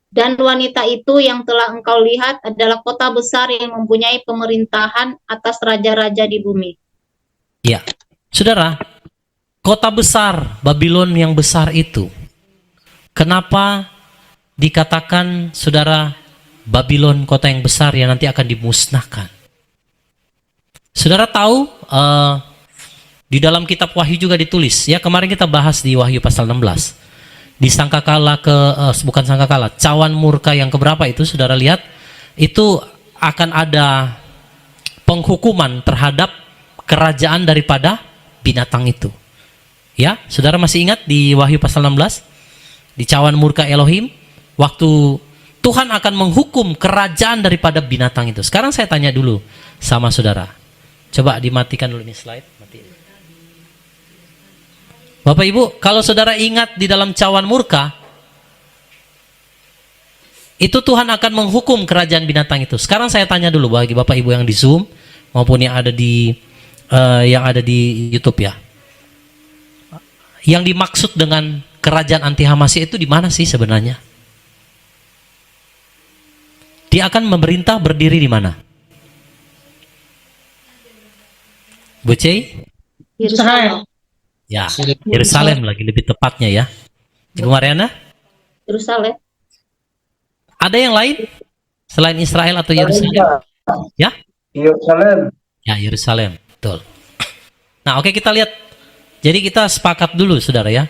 Dan wanita itu yang telah engkau lihat adalah kota besar yang mempunyai pemerintahan atas raja-raja di bumi. Ya, saudara, kota besar, Babylon yang besar itu, kenapa dikatakan, saudara, Babylon kota yang besar yang nanti akan dimusnahkan? Saudara tahu, di dalam kitab Wahyu juga ditulis, ya kemarin kita bahas di Wahyu pasal 16. Di sangkakala bukan sangkakala, cawan murka yang keberapa itu, saudara lihat, itu akan ada penghukuman terhadap kerajaan daripada binatang itu. Ya, saudara masih ingat di Wahyu pasal 16? Di cawan murka Elohim, waktu Tuhan akan menghukum kerajaan daripada binatang itu. Sekarang saya tanya dulu sama saudara. Coba dimatikan dulu ini slide. Matiin. Bapak Ibu, kalau saudara ingat di dalam cawan murka, itu Tuhan akan menghukum kerajaan binatang itu. Sekarang saya tanya dulu bagi Bapak Ibu yang di Zoom maupun yang ada di YouTube ya. Yang dimaksud dengan kerajaan anti Hamasya itu di mana sih sebenarnya? Dia akan memerintah berdiri di mana? Bu Cey? Yerusalem. Ya, Yerusalem lagi lebih tepatnya ya. Ibu Mariana? Yerusalem. Ada yang lain selain Israel atau Yerusalem? Ya? Yerusalem. Ya, Yerusalem. Betul. Nah, oke, kita lihat. Jadi kita sepakat dulu, saudara ya.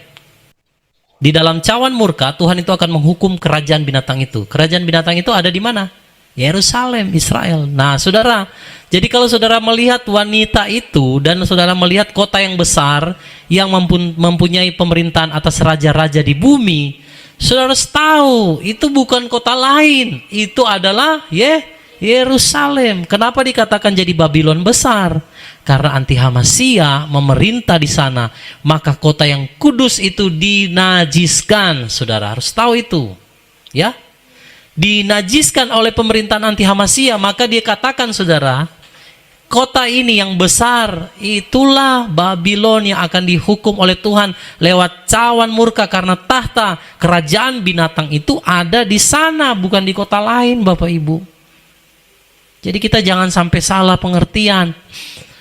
Di dalam cawan murka, Tuhan itu akan menghukum kerajaan binatang itu. Kerajaan binatang itu ada di mana? Yerusalem, Israel. Nah, saudara, jadi kalau saudara melihat wanita itu dan saudara melihat kota yang besar yang mempunyai pemerintahan atas raja-raja di bumi, saudara harus tahu itu bukan kota lain, itu adalah Yerusalem. Kenapa dikatakan jadi Babylon besar? Karena anti Hamasya memerintah di sana, maka kota yang kudus itu dinajiskan. Saudara harus tahu itu, ya. Dinajiskan oleh pemerintahan anti Hamasya, maka dia katakan, saudara, kota ini yang besar, itulah Babylon yang akan dihukum oleh Tuhan lewat cawan murka, karena tahta kerajaan binatang itu ada di sana, bukan di kota lain, Bapak Ibu. Jadi kita jangan sampai salah pengertian.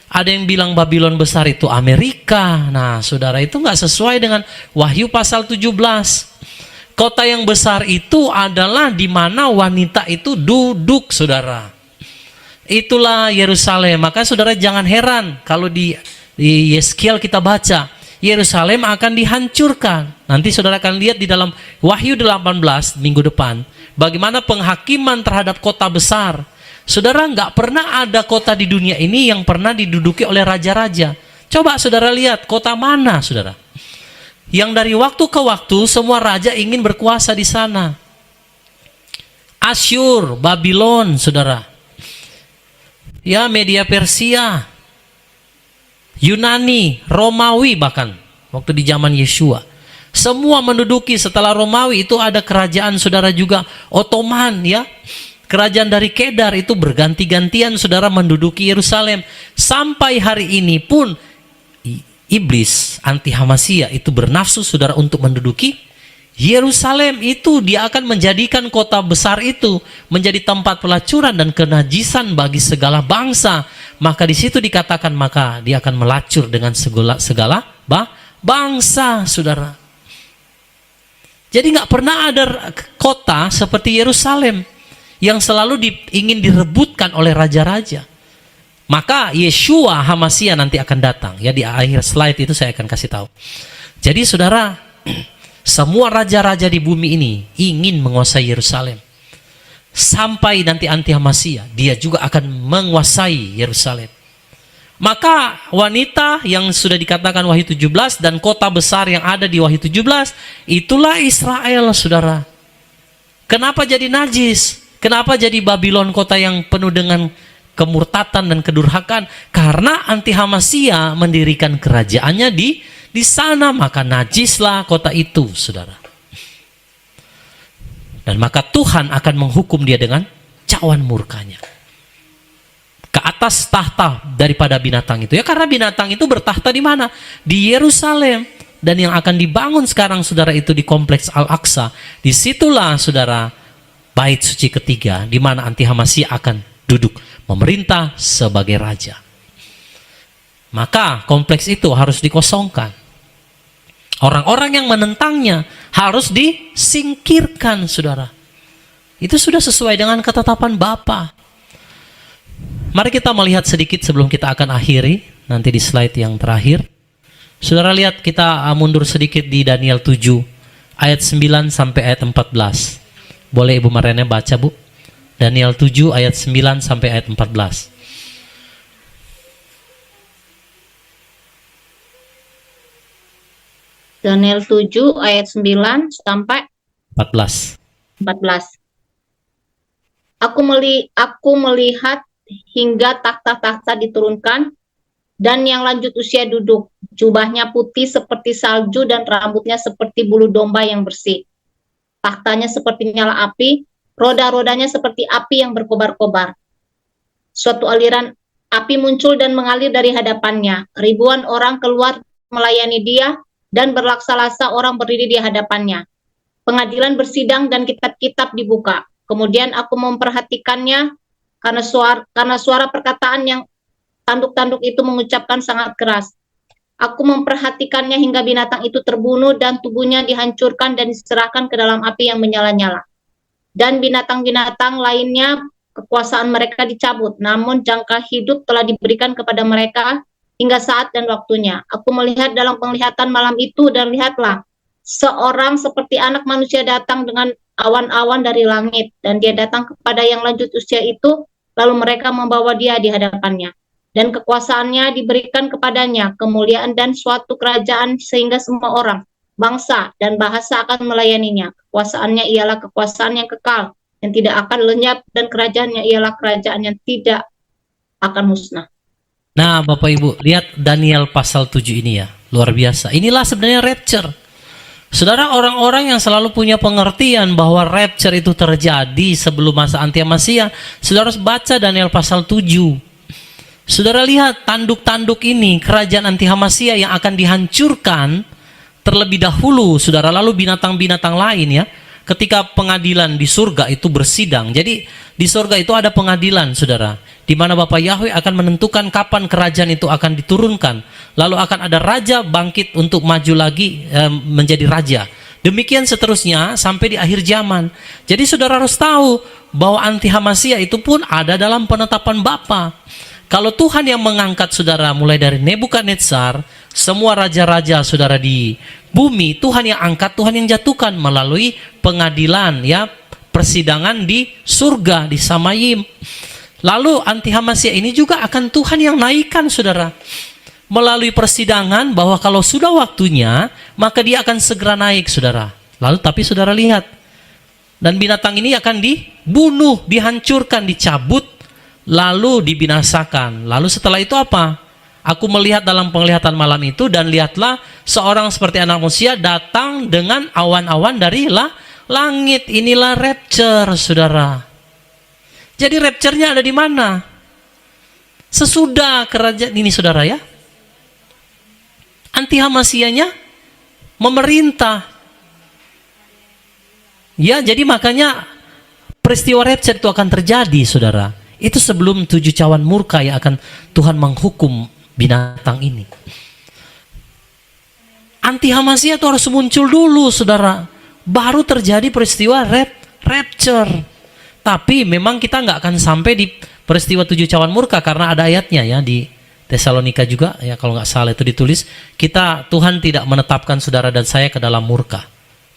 Ada yang bilang Babylon besar itu Amerika. Nah, saudara, itu nggak sesuai dengan Wahyu pasal 17. Kota yang besar itu adalah di mana wanita itu duduk, saudara. Itulah Yerusalem. Maka saudara jangan heran kalau di Yeskiel kita baca, Yerusalem akan dihancurkan. Nanti saudara akan lihat di dalam Wahyu 18 minggu depan, bagaimana penghakiman terhadap kota besar. Saudara, nggak pernah ada kota di dunia ini yang pernah diduduki oleh raja-raja. Coba saudara lihat kota mana, saudara, yang dari waktu ke waktu semua raja ingin berkuasa di sana. Asyur, Babylon, saudara. Ya, Media Persia, Yunani, Romawi bahkan waktu di zaman Yeshua. Semua menduduki. Setelah Romawi itu ada kerajaan, saudara, juga Ottoman, ya. Kerajaan dari Kedar itu berganti-gantian, saudara, menduduki Yerusalem. Sampai hari ini pun iblis anti Hamasya itu bernafsu, saudara, untuk menduduki Yerusalem. Itu dia akan menjadikan kota besar itu menjadi tempat pelacuran dan kenajisan bagi segala bangsa. Maka di situ dikatakan, maka dia akan melacur dengan segala bangsa, saudara. Jadi nggak pernah ada kota seperti Yerusalem yang selalu ingin direbutkan oleh raja-raja. Maka Yeshua Hamasya nanti akan datang. Ya, di akhir slide itu saya akan kasih tahu. Jadi saudara, semua raja-raja di bumi ini ingin menguasai Yerusalem. Sampai nanti anti Hamasya, dia juga akan menguasai Yerusalem. Maka wanita yang sudah dikatakan Wahyu 17 dan kota besar yang ada di Wahyu 17, itulah Israel, saudara. Kenapa jadi najis? Kenapa jadi Babylon kota yang penuh dengan kemurtatan dan kedurhakaan karena Anti-Hamasya mendirikan kerajaannya di sana, maka najislah kota itu, saudara. Dan maka Tuhan akan menghukum dia dengan cawan murkanya ke atas tahta daripada binatang itu, ya, karena binatang itu bertahta di mana? Di Yerusalem. Dan yang akan dibangun sekarang, saudara, itu di kompleks Al-Aqsa. Disitulah, saudara, bait suci ketiga, di mana Anti-Hamasya akan duduk memerintah sebagai raja. Maka kompleks itu harus dikosongkan. Orang-orang yang menentangnya harus disingkirkan, saudara. Itu sudah sesuai dengan ketetapan Bapa. Mari kita melihat sedikit sebelum kita akan akhiri, nanti di slide yang terakhir. Saudara lihat, kita mundur sedikit di Daniel 7 ayat 9 sampai ayat 14. Boleh Ibu Mariana baca, Bu? Daniel 7 ayat 9 sampai ayat 14. Daniel 7 ayat 9 sampai 14. 14. Aku melihat hingga takhta-takhta diturunkan, dan yang lanjut usia duduk. Jubahnya putih seperti salju dan rambutnya seperti bulu domba yang bersih. Tahtanya seperti nyala api, roda-rodanya seperti api yang berkobar-kobar. Suatu aliran api muncul dan mengalir dari hadapannya. Ribuan orang keluar melayani dia, dan berlaksa-laksa orang berdiri di hadapannya. Pengadilan bersidang dan kitab-kitab dibuka. Kemudian aku memperhatikannya karena suara perkataan yang tanduk-tanduk itu mengucapkan sangat keras. Aku memperhatikannya hingga binatang itu terbunuh dan tubuhnya dihancurkan dan diserahkan ke dalam api yang menyala-nyala. Dan binatang-binatang lainnya kekuasaan mereka dicabut, namun jangka hidup telah diberikan kepada mereka hingga saat dan waktunya. Aku melihat dalam penglihatan malam itu, dan lihatlah, seorang seperti anak manusia datang dengan awan-awan dari langit, dan dia datang kepada yang lanjut usia itu, lalu mereka membawa dia di hadapannya. Dan kekuasaannya diberikan kepadanya, kemuliaan dan suatu kerajaan, sehingga semua orang, bangsa, dan bahasa akan melayaninya. Kekuasaannya ialah kekuasaan yang kekal, yang tidak akan lenyap, dan kerajaannya ialah kerajaan yang tidak akan musnah. Nah, Bapak Ibu, lihat Daniel pasal 7 ini ya, luar biasa. Inilah sebenarnya rapture. Saudara, orang-orang yang selalu punya pengertian bahwa rapture itu terjadi sebelum masa Anti-Hamasya, saudara harus baca Daniel pasal 7. Saudara lihat tanduk-tanduk ini, kerajaan Anti-Hamasya yang akan dihancurkan terlebih dahulu, saudara. Lalu binatang-binatang lain, ya, ketika pengadilan di surga itu bersidang. Jadi di surga itu ada pengadilan, saudara, di mana Bapak Yahweh akan menentukan kapan kerajaan itu akan diturunkan. Lalu akan ada raja bangkit untuk maju lagi menjadi raja. Demikian seterusnya sampai di akhir zaman. Jadi saudara harus tahu bahwa Anti-Hamasya itu pun ada dalam penetapan Bapa. Kalau Tuhan yang mengangkat, saudara, mulai dari Nebukadnezar, semua raja-raja, saudara, di bumi, Tuhan yang angkat, Tuhan yang jatuhkan melalui pengadilan, ya, persidangan di surga, di Samayim. Lalu Anti-Hamasya ini juga akan Tuhan yang naikkan, saudara, melalui persidangan, bahwa kalau sudah waktunya, maka dia akan segera naik, saudara. Lalu tapi saudara lihat, dan binatang ini akan dibunuh, dihancurkan, dicabut, lalu dibinasakan. Lalu setelah itu apa? Aku melihat dalam penglihatan malam itu, dan lihatlah seorang seperti anak manusia datang dengan awan-awan dari langit. Inilah rapture, saudara. Jadi rapture-nya ada di mana? Sesudah kerajaan ini, saudara, ya. Anti-Hamasyanya memerintah. Ya, jadi makanya peristiwa rapture itu akan terjadi, saudara. Itu sebelum 7 cawan murka yang akan Tuhan menghukum binatang ini. Anti-Hamasya itu harus muncul dulu, saudara. Baru terjadi peristiwa rapture. Tapi memang kita nggak akan sampai di peristiwa 7 cawan murka, karena ada ayatnya, ya, di Tesalonika juga, ya, kalau nggak salah itu ditulis, Tuhan tidak menetapkan saudara dan saya ke dalam murka,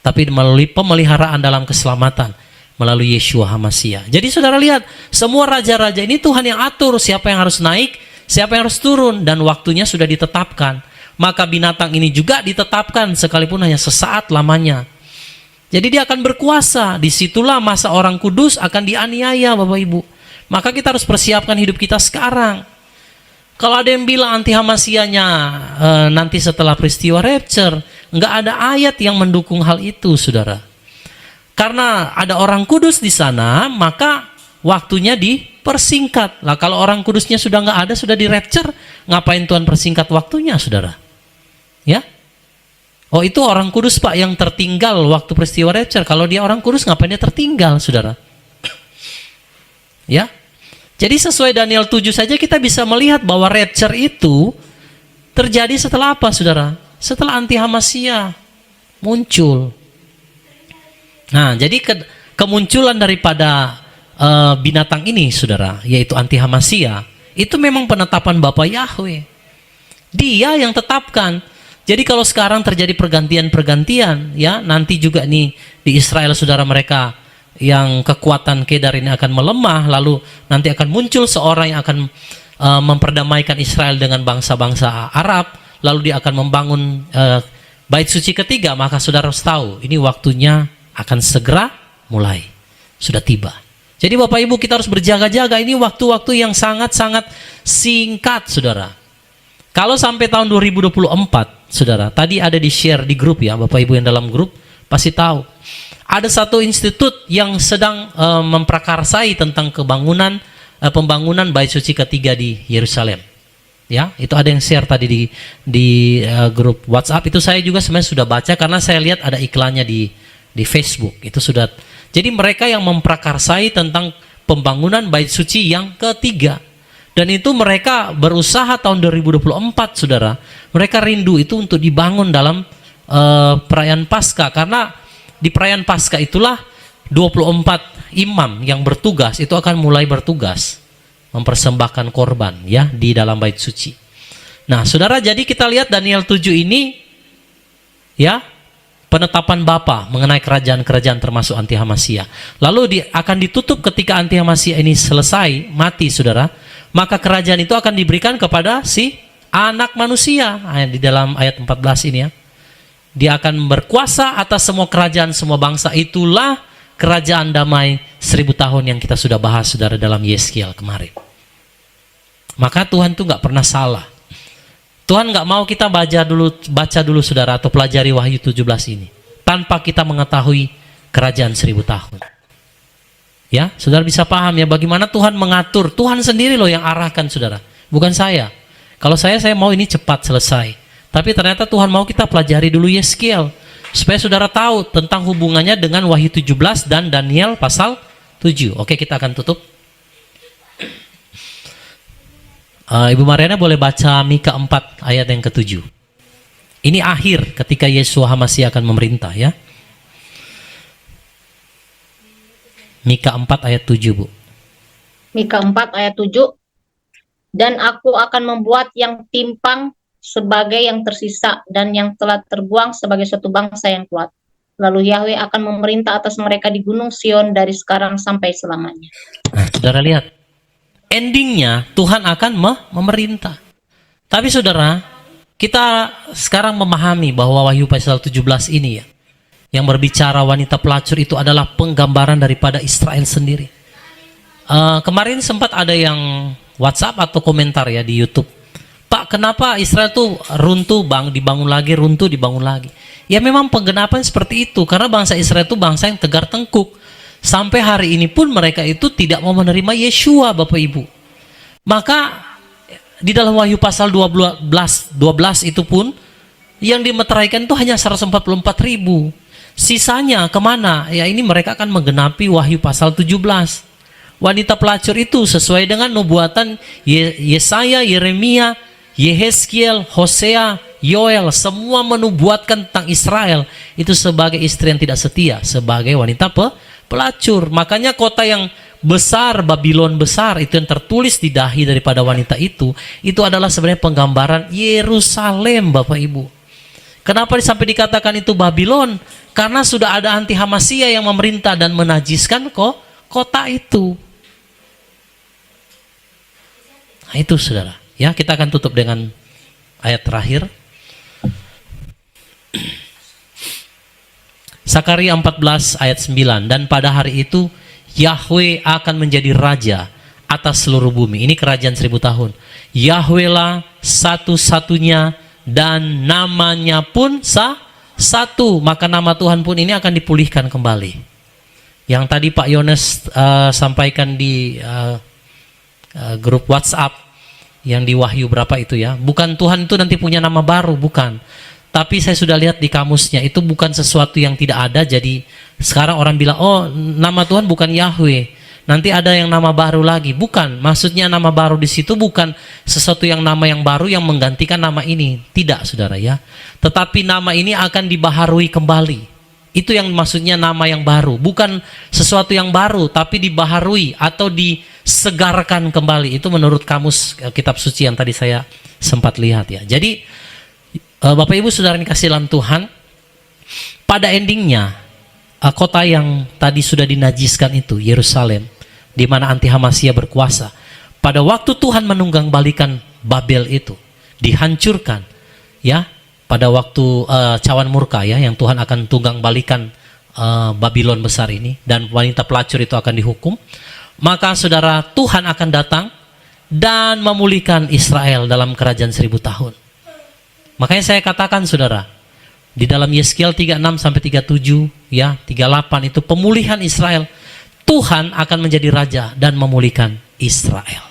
tapi melalui pemeliharaan dalam keselamatan melalui Yeshua Hamasya. Jadi saudara lihat, semua raja-raja ini Tuhan yang atur siapa yang harus naik, siapa yang harus turun, dan waktunya sudah ditetapkan. Maka binatang ini juga ditetapkan sekalipun hanya sesaat lamanya. Jadi dia akan berkuasa. Disitulah masa orang kudus akan dianiaya, Bapak Ibu. Maka kita harus persiapkan hidup kita sekarang. Kalau ada yang bilang anti Hamasianya nanti setelah peristiwa rapture, nggak ada ayat yang mendukung hal itu, saudara. Karena ada orang kudus di sana, maka waktunya dipersingkat. Lah kalau orang kudusnya sudah nggak ada, sudah di rapture, ngapain Tuhan persingkat waktunya, saudara? Ya? Oh, itu orang kudus Pak yang tertinggal waktu peristiwa rapture. Kalau dia orang kudus, ngapain dia tertinggal, saudara? Ya? Jadi sesuai Daniel 7 saja kita bisa melihat bahwa rapture itu terjadi setelah apa, saudara? Setelah anti Hamasiyah muncul. Nah, jadi kemunculan daripada binatang ini, saudara, yaitu anti Hamasiyah, itu memang penetapan Bapa Yahweh. Dia yang tetapkan. Jadi kalau sekarang terjadi pergantian-pergantian, ya, nanti juga nih di Israel, saudara, mereka yang kekuatan Kedar ini akan melemah, lalu nanti akan muncul seorang yang akan memperdamaikan Israel dengan bangsa-bangsa Arab, lalu dia akan membangun bait suci ketiga. Maka saudara harus tahu, ini waktunya akan segera mulai, sudah tiba. Jadi Bapak Ibu, kita harus berjaga-jaga. Ini waktu-waktu yang sangat-sangat singkat, saudara. Kalau sampai tahun 2024, saudara, tadi ada di share di grup ya, Bapak Ibu yang dalam grup pasti tahu. Ada satu institut yang sedang memprakarsai tentang pembangunan bait suci ketiga di Yerusalem. Ya, itu ada yang share tadi di grup WhatsApp. Itu saya juga sebenarnya sudah baca karena saya lihat ada iklannya di Facebook. Itu sudah. Jadi mereka yang memprakarsai tentang pembangunan bait suci yang ketiga. Dan itu mereka berusaha tahun 2024, saudara. Mereka rindu itu untuk dibangun dalam perayaan Paskah. Karena di perayaan Paskah itulah 24 imam yang bertugas itu akan mulai bertugas mempersembahkan korban, ya, di dalam bait suci. Nah, saudara, jadi kita lihat Daniel 7 ini, ya, penetapan Bapa mengenai kerajaan-kerajaan termasuk anti Hamasiyah. Lalu akan ditutup ketika anti Hamasiyah ini selesai mati, saudara. Maka kerajaan itu akan diberikan kepada si anak manusia. Di dalam ayat 14 ini, ya. Dia akan berkuasa atas semua kerajaan, semua bangsa. Itulah kerajaan damai 1000 tahun yang kita sudah bahas, saudara, dalam Yeskiel kemarin. Maka Tuhan itu nggak pernah salah. Tuhan nggak mau kita baca dulu, saudara, atau pelajari Wahyu 17 ini tanpa kita mengetahui kerajaan 1000 tahun. Ya, saudara bisa paham ya bagaimana Tuhan mengatur. Tuhan sendiri loh yang arahkan, saudara, bukan saya. Kalau saya mau ini cepat selesai. Tapi ternyata Tuhan mau kita pelajari dulu Yeskiel supaya saudara tahu tentang hubungannya dengan Wahyu 17 dan Daniel pasal 7. Oke, kita akan tutup. Ibu Mariana boleh baca Mika 4 ayat yang ke-7. Ini akhir ketika Yeshua HaMashiach akan memerintah, ya. Mika 4 ayat 7, Bu. Mika 4 ayat 7. Dan aku akan membuat yang timpang sebagai yang tersisa dan yang telah terbuang sebagai suatu bangsa yang kuat. Lalu Yahweh akan memerintah atas mereka di Gunung Sion dari sekarang sampai selamanya. Nah, saudara lihat. Endingnya Tuhan akan memerintah. Tapi saudara, kita sekarang memahami bahwa Wahyu pasal 17 ini, ya, yang berbicara wanita pelacur itu adalah penggambaran daripada Israel sendiri. Kemarin sempat ada yang WhatsApp atau komentar ya di YouTube. Pak, kenapa Israel tuh runtuh, dibangun lagi, runtuh, dibangun lagi? Ya memang penggenapan seperti itu. Karena bangsa Israel itu bangsa yang tegar tengkuk. Sampai hari ini pun mereka itu tidak mau menerima Yeshua, Bapak Ibu. Maka di dalam Wahyu pasal 12 itu pun yang dimeteraikan itu hanya 144.000. Sisanya kemana? Ya ini mereka akan menggenapi Wahyu pasal 17. Wanita pelacur itu sesuai dengan nubuatan Yesaya, Yeremia, Yehezkiel, Hosea, Yoel, semua menubuatkan tentang Israel itu sebagai istri yang tidak setia, sebagai wanita pelacur. Makanya kota yang besar, Babylon besar, itu yang tertulis di dahi daripada wanita itu adalah sebenarnya penggambaran Yerusalem, Bapak Ibu. Kenapa sampai dikatakan itu Babylon? Karena sudah ada anti Hamasiyah yang memerintah dan menajiskan kota itu. Nah, itu saudara. Ya, kita akan tutup dengan ayat terakhir. Sakaria 14 ayat 9. Dan pada hari itu Yahweh akan menjadi raja atas seluruh bumi. Ini kerajaan 1000 tahun. Yahweh lah satu-satunya dan namanya pun satu. Maka nama Tuhan pun ini akan dipulihkan kembali. Yang tadi Pak Yones sampaikan di grup WhatsApp yang di Wahyu berapa itu ya. Bukan Tuhan itu nanti punya nama baru, bukan. Tapi saya sudah lihat di kamusnya, itu bukan sesuatu yang tidak ada. Jadi sekarang orang bilang, oh nama Tuhan bukan Yahweh, nanti ada yang nama baru lagi. Bukan, maksudnya nama baru di situ bukan sesuatu yang nama yang baru yang menggantikan nama ini. Tidak, saudara ya. Tetapi nama ini akan dibaharui kembali. Itu yang maksudnya nama yang baru. Bukan sesuatu yang baru, tapi dibaharui atau disegarkan kembali. Itu menurut kamus kitab suci yang tadi saya sempat lihat ya. Jadi Bapak Ibu Saudara yang dikasihi dalam Tuhan, pada endingnya kota yang tadi sudah dinajiskan itu, Yerusalem, di mana anti-Hamasiyah berkuasa, pada waktu Tuhan menunggang balikan Babel itu dihancurkan ya, pada waktu cawan murka ya, yang Tuhan akan tunggang balikan Babylon besar ini, dan wanita pelacur itu akan dihukum, maka saudara, Tuhan akan datang dan memulihkan Israel dalam kerajaan 1000 tahun. Makanya saya katakan saudara, di dalam Yeskiel 36 sampai 37 ya, 38 itu pemulihan Israel. Tuhan akan menjadi raja dan memulihkan Israel.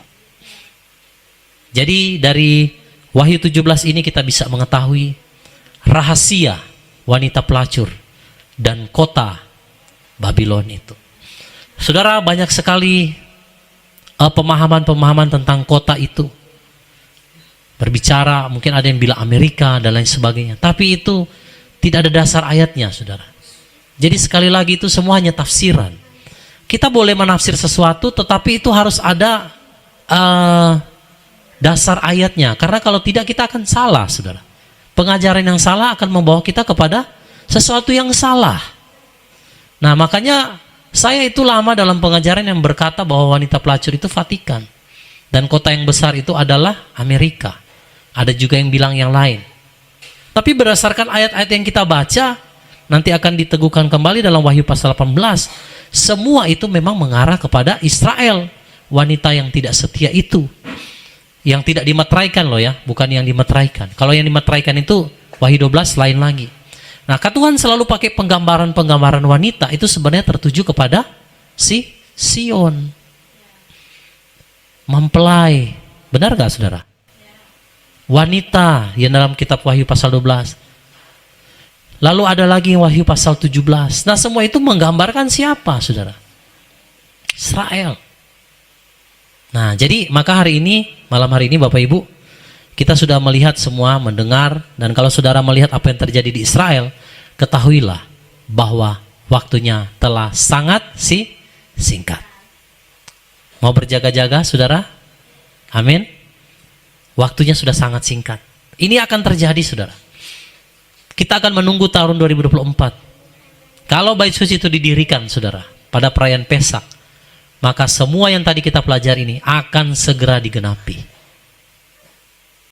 Jadi dari Wahyu 17 ini kita bisa mengetahui rahasia wanita pelacur dan kota Babylon itu. Saudara, banyak sekali pemahaman-pemahaman tentang kota itu. Berbicara, mungkin ada yang bilang Amerika dan lain sebagainya. Tapi itu tidak ada dasar ayatnya, saudara. Jadi sekali lagi itu semua hanya tafsiran. Kita boleh menafsir sesuatu, tetapi itu harus ada dasar ayatnya. Karena kalau tidak kita akan salah, saudara. Pengajaran yang salah akan membawa kita kepada sesuatu yang salah. Nah makanya saya itu lama dalam pengajaran yang berkata bahwa wanita pelacur itu Vatikan. Dan kota yang besar itu adalah Amerika. Ada juga yang bilang yang lain. Tapi berdasarkan ayat-ayat yang kita baca, nanti akan diteguhkan kembali dalam Wahyu pasal 18. Semua itu memang mengarah kepada Israel. Wanita yang tidak setia itu. Yang tidak dimeteraikan loh ya, bukan yang dimeteraikan. Kalau yang dimeteraikan itu Wahyu 12 lain lagi. Nah, Tuhan selalu pakai penggambaran-penggambaran wanita itu sebenarnya tertuju kepada si Sion. Mempelai. Benar gak saudara? Wanita yang dalam kitab Wahyu pasal 12. Lalu ada lagi Wahyu pasal 17. Nah semua itu menggambarkan siapa saudara? Israel. Nah jadi maka hari ini, malam hari ini Bapak Ibu, kita sudah melihat semua, mendengar. Dan kalau saudara melihat apa yang terjadi di Israel, ketahuilah bahwa waktunya telah sangat singkat. Mau berjaga-jaga saudara? Amin. Waktunya sudah sangat singkat. Ini akan terjadi saudara. Kita akan menunggu tahun 2024. Kalau bait suci itu didirikan saudara, pada perayaan Pesak, maka semua yang tadi kita pelajari ini akan segera digenapi.